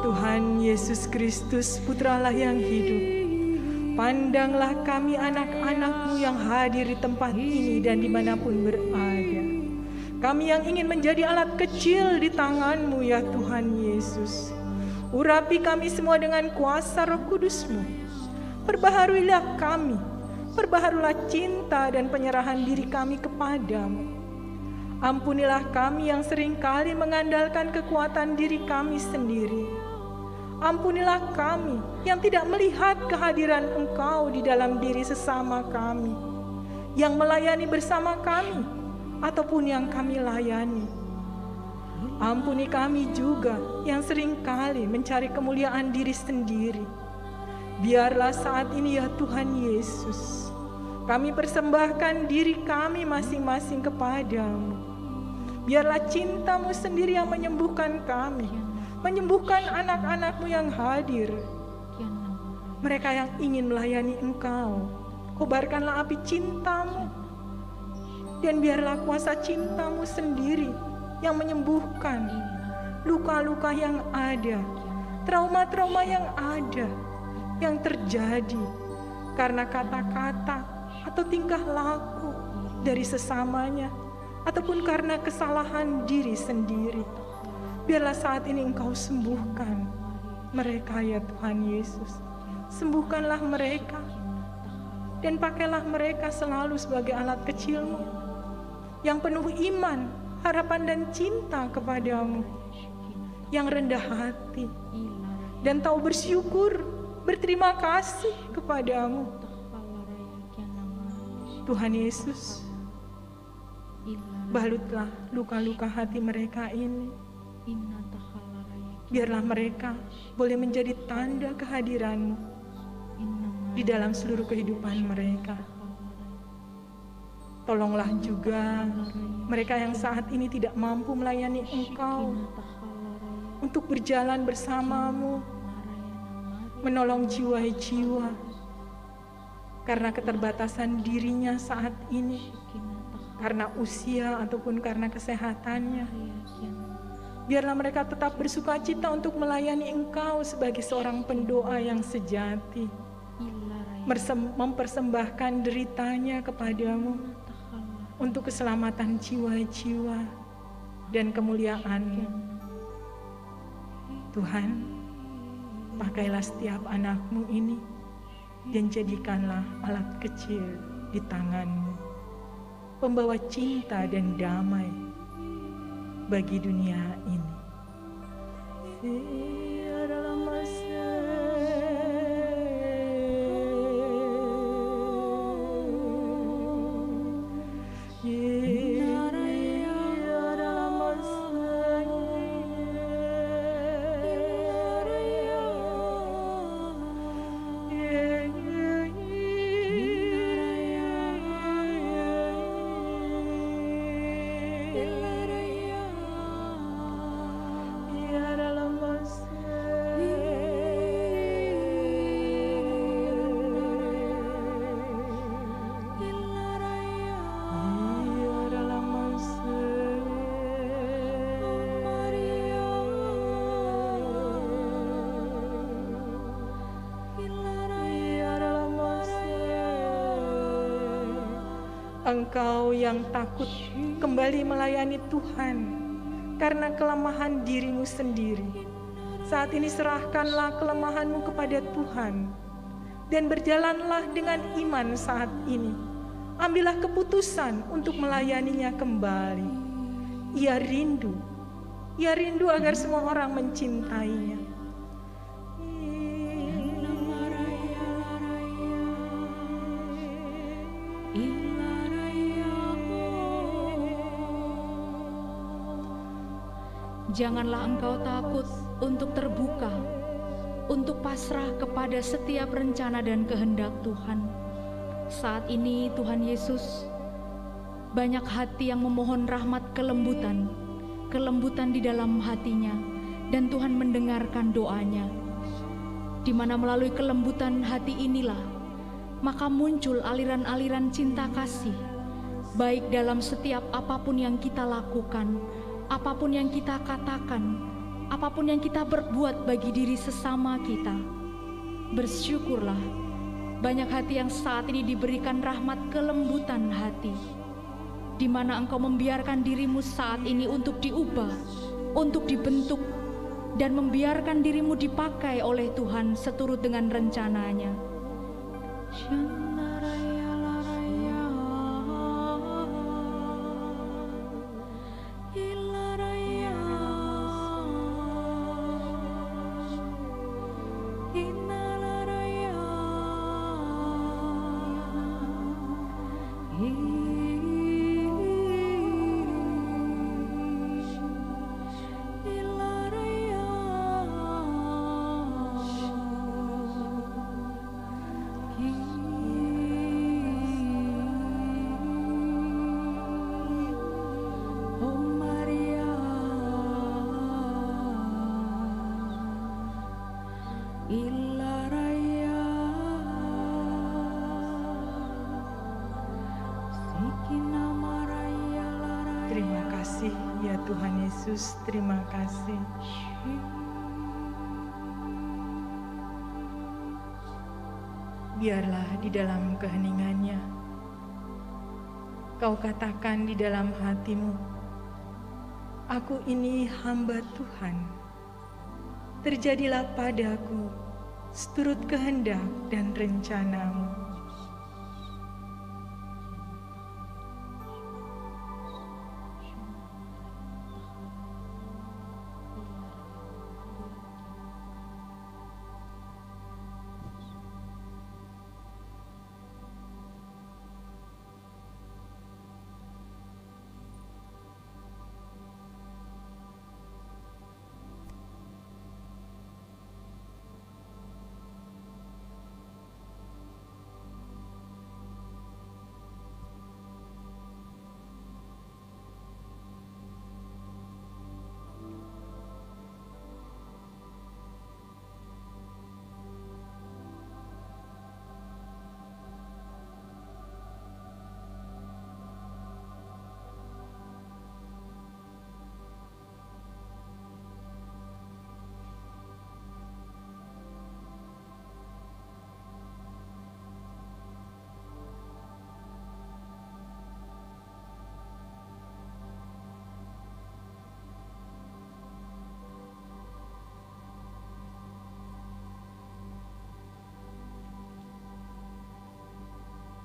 Tuhan Yesus Kristus, Putra Allah yang hidup, pandanglah kami anak-anak-Mu yang hadir di tempat ini dan dimanapun berada. Kami yang ingin menjadi alat kecil di tangan-Mu ya Tuhan Yesus. Urapi kami semua dengan kuasa Roh Kudus-Mu. Perbaharuilah kami, perbaharulah cinta dan penyerahan diri kami kepadamu. Ampunilah kami yang seringkali mengandalkan kekuatan diri kami sendiri. Ampunilah kami yang tidak melihat kehadiran Engkau di dalam diri sesama kami, yang melayani bersama kami, ataupun yang kami layani. Ampuni kami juga yang seringkali mencari kemuliaan diri sendiri. Biarlah saat ini ya Tuhan Yesus, kami persembahkan diri kami masing-masing kepadamu. Biarlah cinta-Mu sendiri yang menyembuhkan kami, menyembuhkan anak-anak-Mu yang hadir, mereka yang ingin melayani Engkau. Kobarkanlah api cinta-Mu, dan biarlah kuasa cinta-Mu sendiri yang menyembuhkan luka-luka yang ada, trauma-trauma yang ada, yang terjadi karena kata-kata atau tingkah laku dari sesamanya, ataupun karena kesalahan diri sendiri. Biarlah saat ini Engkau sembuhkan mereka ya Tuhan Yesus. Sembuhkanlah mereka dan pakailah mereka selalu sebagai alat kecil-Mu yang penuh iman, harapan dan cinta kepadamu, yang rendah hati dan tahu bersyukur, berterima kasih kepadamu. Tuhan Yesus, balutlah luka-luka hati mereka ini. Biarlah mereka boleh menjadi tanda kehadiran-Mu di dalam seluruh kehidupan mereka. Tolonglah juga mereka yang saat ini tidak mampu melayani Engkau untuk berjalan bersama-Mu, menolong jiwa-jiwa karena keterbatasan dirinya saat ini, karena usia ataupun karena kesehatannya. Biarlah mereka tetap bersukacita untuk melayani Engkau sebagai seorang pendoa yang sejati, mempersembahkan deritanya kepadamu untuk keselamatan jiwa-jiwa dan kemuliaan. Tuhan, pakailah setiap anak-Mu ini dan jadikanlah alat kecil di tangan-Mu, pembawa cinta dan damai bagi dunia ini. Engkau yang takut kembali melayani Tuhan karena kelemahan dirimu sendiri, saat ini serahkanlah kelemahanmu kepada Tuhan dan berjalanlah dengan iman saat ini. Ambillah keputusan untuk melayaninya kembali. Ia rindu agar semua orang mencintainya. Janganlah engkau takut untuk terbuka, untuk pasrah kepada setiap rencana dan kehendak Tuhan. Saat ini Tuhan Yesus, banyak hati yang memohon rahmat kelembutan di dalam hatinya, dan Tuhan mendengarkan doanya. Di mana melalui kelembutan hati inilah, maka muncul aliran-aliran cinta kasih, baik dalam setiap apapun yang kita lakukan, apapun yang kita katakan, apapun yang kita berbuat bagi diri sesama kita. Bersyukurlah, banyak hati yang saat ini diberikan rahmat kelembutan hati, di mana engkau membiarkan dirimu saat ini untuk diubah, untuk dibentuk, dan membiarkan dirimu dipakai oleh Tuhan seturut dengan rencananya. Terima kasih ya Tuhan Yesus, terima kasih. Biarlah di dalam keheningannya, kau katakan di dalam hatimu, aku ini hamba Tuhan. Terjadilah padaku seturut kehendak dan rencanamu.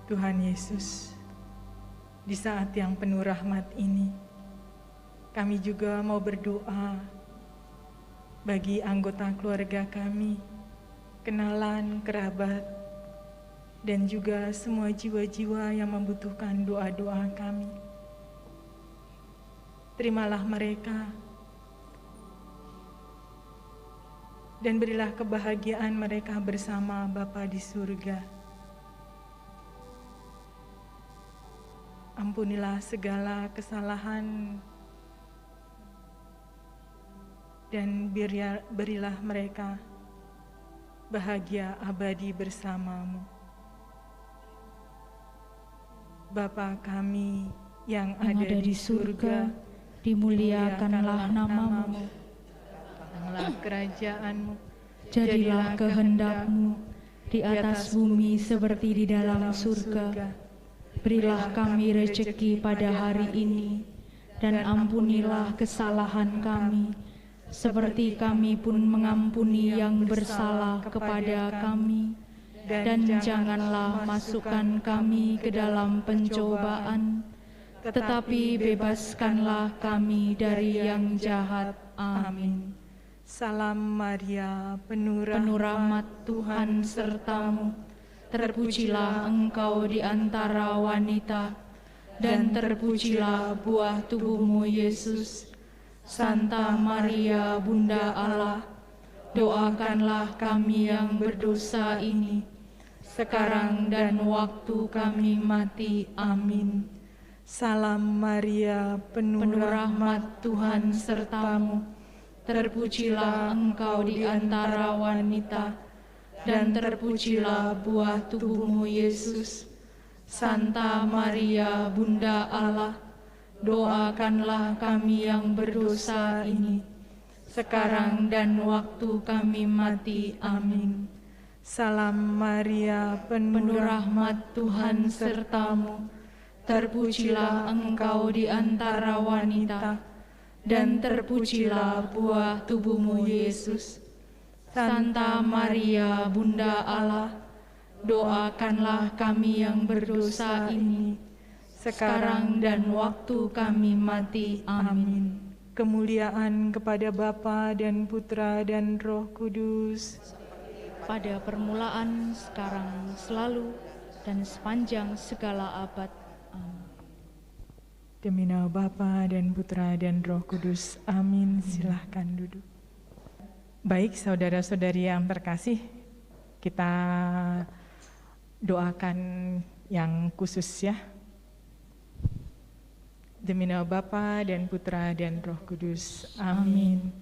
Tuhan Yesus, di saat yang penuh rahmat ini, kami juga mau berdoa bagi anggota keluarga kami, kenalan, kerabat, dan juga semua jiwa-jiwa yang membutuhkan doa-doa kami. Terimalah mereka, dan berilah kebahagiaan mereka bersama Bapa di surga. Ampunilah segala kesalahan dan berilah mereka bahagia abadi bersamamu. Bapa kami yang ada di surga, dimuliakanlah namamu, datanglah kerajaanmu, jadilah kehendak-Mu di atas bumi seperti di dalam surga. Berilah kami rejeki pada hari ini, dan ampunilah kesalahan kami, seperti kami pun mengampuni yang bersalah kepada kami. Dan janganlah masukkan kami ke dalam pencobaan, tetapi bebaskanlah kami dari yang jahat. Amin. Salam Maria, penuh Rahmat, Tuhan sertamu. Terpujilah engkau di antara wanita, dan terpujilah buah tubuhmu, Yesus. Santa Maria, Bunda Allah, doakanlah kami yang berdosa ini, sekarang dan waktu kami mati. Amin. Salam Maria, penuh rahmat, Tuhan sertamu. Terpujilah engkau di antara wanita, dan terpujilah buah tubuhmu, Yesus. Santa Maria, Bunda Allah, doakanlah kami yang berdosa ini, sekarang dan waktu kami mati. Amin. Salam Maria, penuh rahmat, Tuhan sertamu. Terpujilah engkau di antara wanita, dan terpujilah buah tubuhmu, Yesus. Santa Maria, Bunda Allah, doakanlah kami yang berdosa ini, sekarang dan waktu kami mati. Amin. Kemuliaan kepada Bapa dan Putra dan Roh Kudus, pada permulaan, sekarang, selalu, dan sepanjang segala abad. Amin. Demi nama Bapa dan Putra dan Roh Kudus. Amin. Silahkan duduk. Baik, saudara-saudari yang terkasih, kita doakan yang khusus ya. Demi nama Bapa dan Putra dan Roh Kudus. Amin.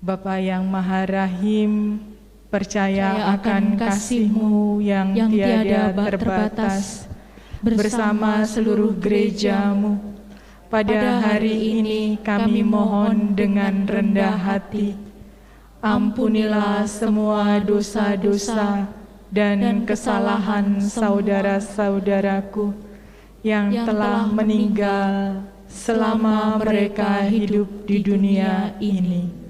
Bapa yang Maha Rahim, percaya akan kasih-Mu yang tiada terbatas bersama seluruh gereja-Mu. Pada hari ini kami mohon dengan rendah hati, ampunilah semua dosa-dosa dan kesalahan saudara-saudaraku yang telah meninggal selama mereka hidup di dunia ini.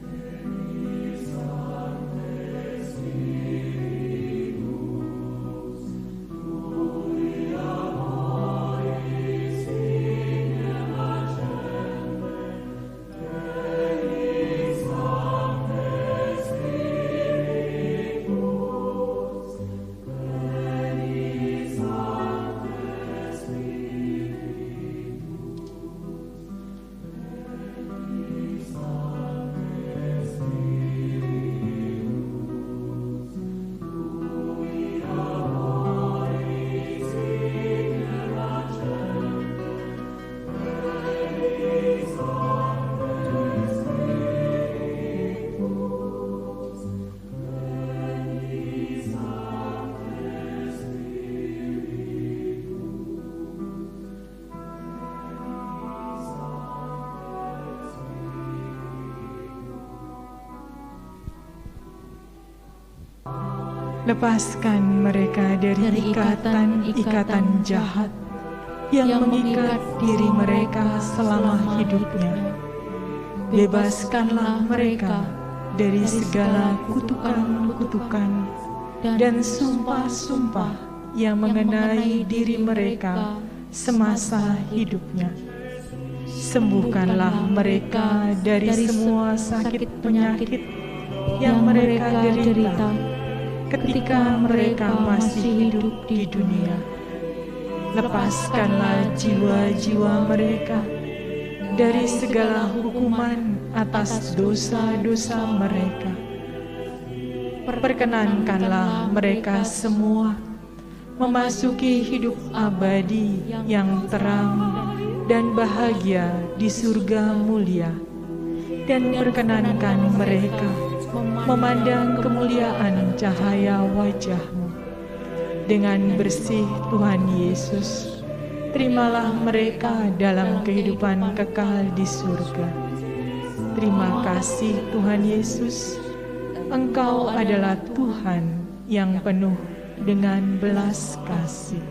Lepaskan mereka dari ikatan-ikatan jahat yang mengikat diri mereka selama hidupnya. Bebaskanlah mereka dari segala kutukan-kutukan dan sumpah-sumpah yang mengenai diri mereka semasa hidupnya. Sembuhkanlah mereka dari semua sakit penyakit yang mereka derita ketika mereka masih hidup di dunia. Lepaskanlah jiwa-jiwa mereka dari segala hukuman atas dosa-dosa mereka. Perkenankanlah mereka semua memasuki hidup abadi yang terang dan bahagia di surga mulia, dan perkenankan mereka memandang kemuliaan cahaya wajah-Mu. Dengan bersih Tuhan Yesus, terimalah mereka dalam kehidupan kekal di surga. Terima kasih Tuhan Yesus, Engkau adalah Tuhan yang penuh dengan belas kasih.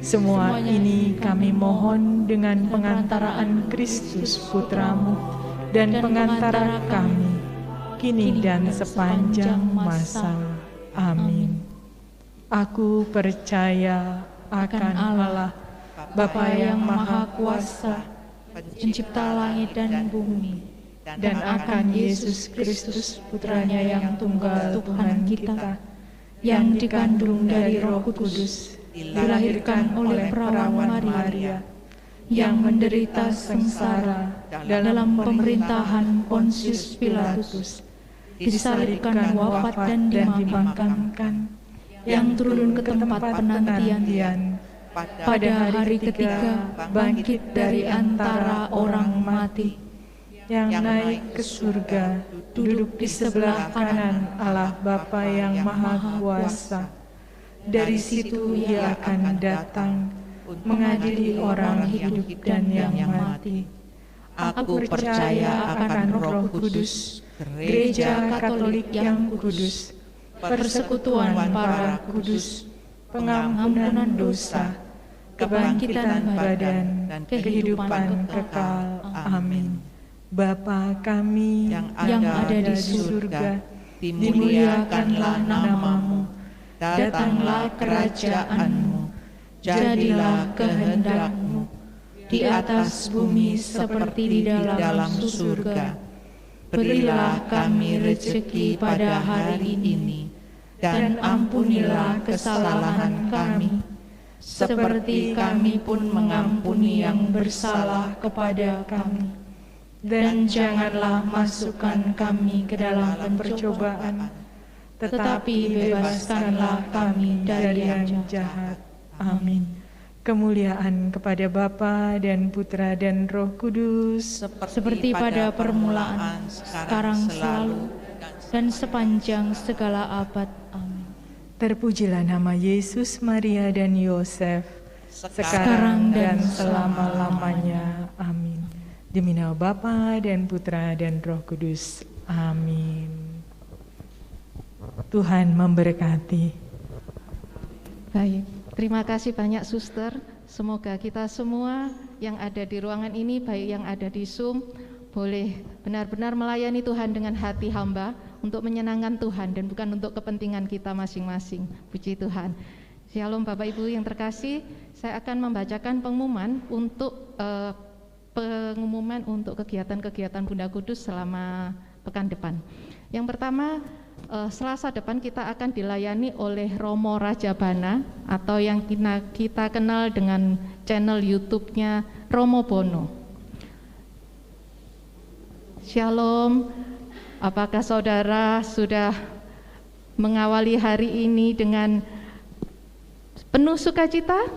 Semua ini kami mohon dengan pengantaraan Kristus Putramu dan pengantara kami, kini dan sepanjang masa. Amin. Aku percaya akan Allah, Bapa yang Maha Kuasa, pencipta langit dan bumi, dan akan Yesus Kristus, Putranya yang tunggal Tuhan kita, yang dikandung dari Roh Kudus, dilahirkan oleh perawan Maria, yang menderita sengsara dalam pemerintahan Pontius Pilatus, disalibkan, wafat dan dimakamkan, yang turun ke tempat penantian, pada hari ketiga bangkit dari antara orang mati, yang naik ke surga, duduk di sebelah kanan Allah Bapa yang Maha Kuasa. Dari situ Ia akan datang mengadili orang hidup dan yang mati. Aku percaya akan Roh Kudus, Gereja Katolik yang kudus, persekutuan para kudus, pengampunan dosa, kebangkitan badan, dan kehidupan kekal. Amin. Bapa kami yang ada di surga, dimuliakanlah namamu, datanglah kerajaan-Mu, jadilah kehendak-Mu, di atas bumi seperti di dalam surga. Berilah kami rezeki pada hari ini, dan ampunilah kesalahan kami, seperti kami pun mengampuni yang bersalah kepada kami. Dan janganlah masukkan kami ke dalam percobaan, tetapi bebaskanlah kami dari yang jahat. Amin. Kemuliaan kepada Bapa dan Putra dan Roh Kudus, seperti pada permulaan, sekarang, selalu, dan sepanjang segala abad. Amin. Terpujilah nama Yesus, Maria, dan Yosef, sekarang dan selama-lamanya. Amin. Demi nama Bapa dan Putra dan Roh Kudus. Amin. Tuhan memberkati. Baik, terima kasih banyak Suster. Semoga kita semua yang ada di ruangan ini, baik yang ada di Zoom, boleh benar-benar melayani Tuhan dengan hati hamba untuk menyenangkan Tuhan dan bukan untuk kepentingan kita masing-masing. Puji Tuhan. Shalom Bapak Ibu yang terkasih, saya akan membacakan pengumuman untuk kegiatan-kegiatan Bunda Kudus selama pekan depan. Yang pertama, Selasa depan kita akan dilayani oleh Romo Rajabana atau yang kita kenal dengan channel YouTube-nya Romo Bono. Shalom, apakah saudara sudah mengawali hari ini dengan penuh sukacita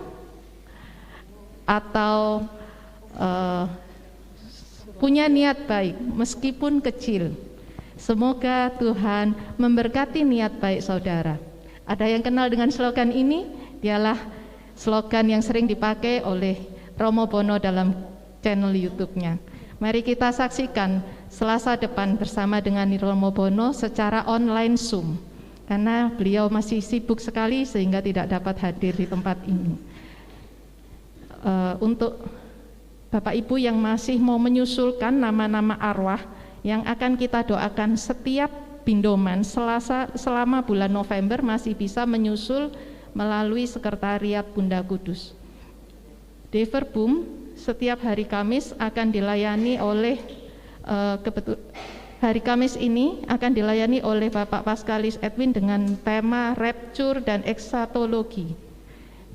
atau punya niat baik meskipun kecil? Semoga Tuhan memberkati niat baik saudara. Ada yang kenal dengan slogan ini? Dialah slogan yang sering dipakai oleh Romo Bono dalam channel YouTube-nya. Mari kita saksikan Selasa depan bersama dengan Romo Bono secara online Zoom, karena beliau masih sibuk sekali sehingga tidak dapat hadir di tempat ini. Untuk Bapak Ibu yang masih mau menyusulkan nama-nama arwah yang akan kita doakan setiap bindoman selama bulan November, masih bisa menyusul melalui Sekretariat Bunda Kudus. Deverbum setiap hari Kamis akan dilayani oleh hari Kamis ini akan dilayani oleh Bapak Paskalis Edwin dengan tema Rapture dan Eksatologi.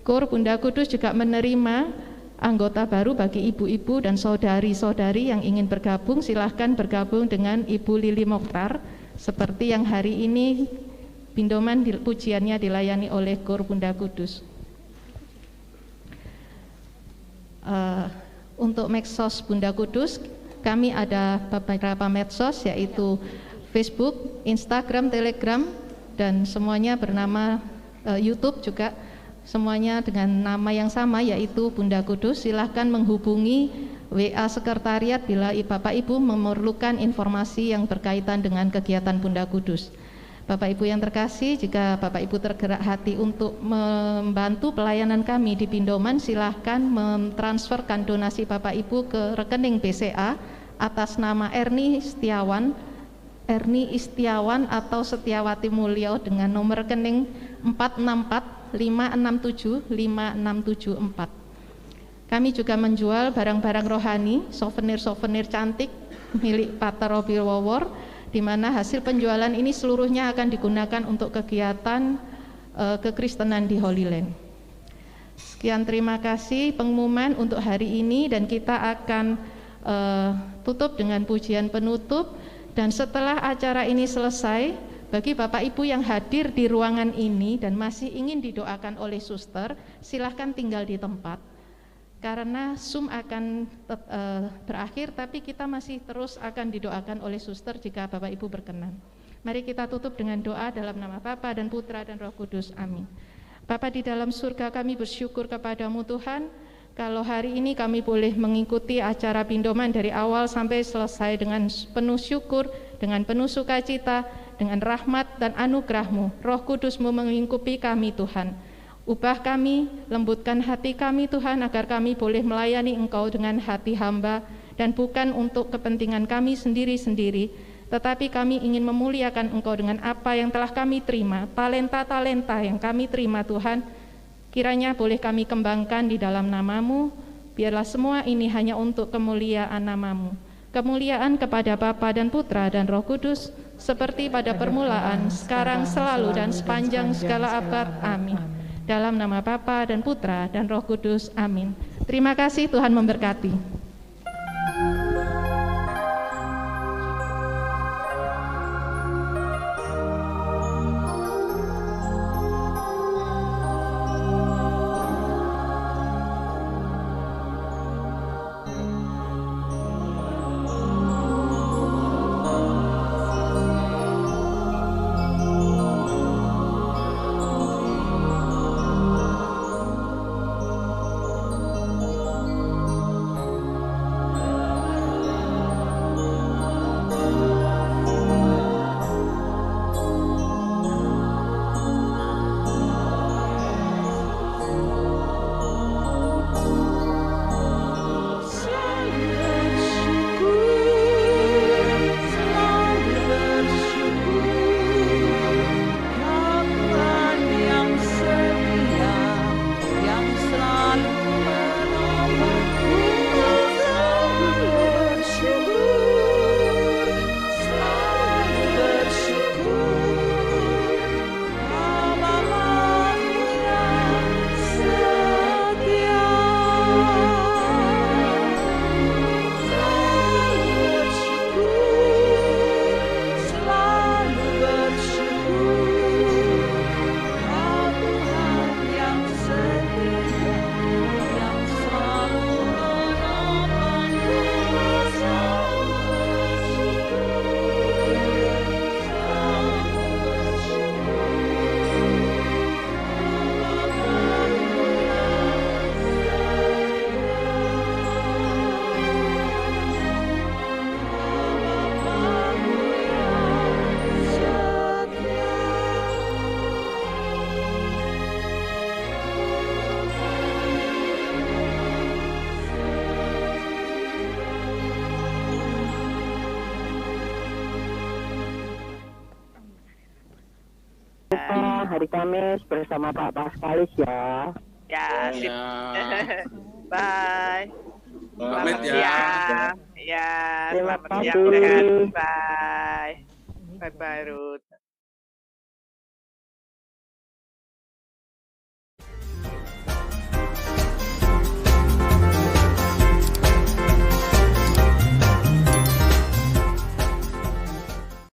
KUR Bunda Kudus juga menerima anggota baru. Bagi ibu-ibu dan saudari-saudari yang ingin bergabung, silahkan bergabung dengan Ibu Lili Mokhtar. Seperti yang hari ini bindoman pujiannya dilayani oleh KUR Bunda Kudus. Untuk medsos Bunda Kudus, kami ada beberapa medsos, yaitu Facebook, Instagram, Telegram, dan semuanya bernama YouTube juga. Semuanya dengan nama yang sama, yaitu Bunda Kudus. Silahkan menghubungi WA Sekretariat bila Bapak Ibu memerlukan informasi yang berkaitan dengan kegiatan Bunda Kudus. Bapak Ibu yang terkasih, jika Bapak Ibu tergerak hati untuk membantu pelayanan kami di Pindoman, silahkan mentransferkan donasi Bapak Ibu ke rekening BCA atas nama Erni Istiawan atau Setiawati Mulyo dengan nomor rekening 46456756774. Kami juga menjual barang-barang rohani, souvenir-souvenir cantik milik Pater Robi Wowor, di mana hasil penjualan ini seluruhnya akan digunakan untuk kegiatan kekristenan di Holy Land. Sekian, terima kasih pengumuman untuk hari ini, dan kita akan tutup dengan pujian penutup. Dan setelah acara ini selesai, bagi Bapak Ibu yang hadir di ruangan ini dan masih ingin didoakan oleh suster, silahkan tinggal di tempat. Karena Zoom akan berakhir, tapi kita masih terus akan didoakan oleh suster jika Bapak Ibu berkenan. Mari kita tutup dengan doa dalam nama Bapa dan Putra dan Roh Kudus. Amin. Bapa di dalam surga, kami bersyukur kepadamu Tuhan, kalau hari ini kami boleh mengikuti acara Pindoman dari awal sampai selesai dengan penuh syukur, dengan penuh sukacita, dengan rahmat dan anugerah-Mu. Roh Kudus-Mu mengingkupi kami Tuhan. Ubah kami, lembutkan hati kami Tuhan, agar kami boleh melayani Engkau dengan hati hamba, dan bukan untuk kepentingan kami sendiri-sendiri, tetapi kami ingin memuliakan Engkau dengan apa yang telah kami terima, talenta-talenta yang kami terima Tuhan, kiranya boleh kami kembangkan di dalam nama-Mu. Biarlah semua ini hanya untuk kemuliaan nama-Mu. Kemuliaan kepada Bapa dan Putra dan Roh Kudus, seperti pada permulaan, sekarang, selalu, dan sepanjang segala abad. Amin. Dalam nama Bapa dan Putra dan Roh Kudus. Amin. Terima kasih, Tuhan memberkati. Hari Kamis bersama Pak Paskalis ya. Ya, sip. Bye. Selamat ya. Ya, Terima selamat siang. kasih. Bye. Bye-bye, Ruth.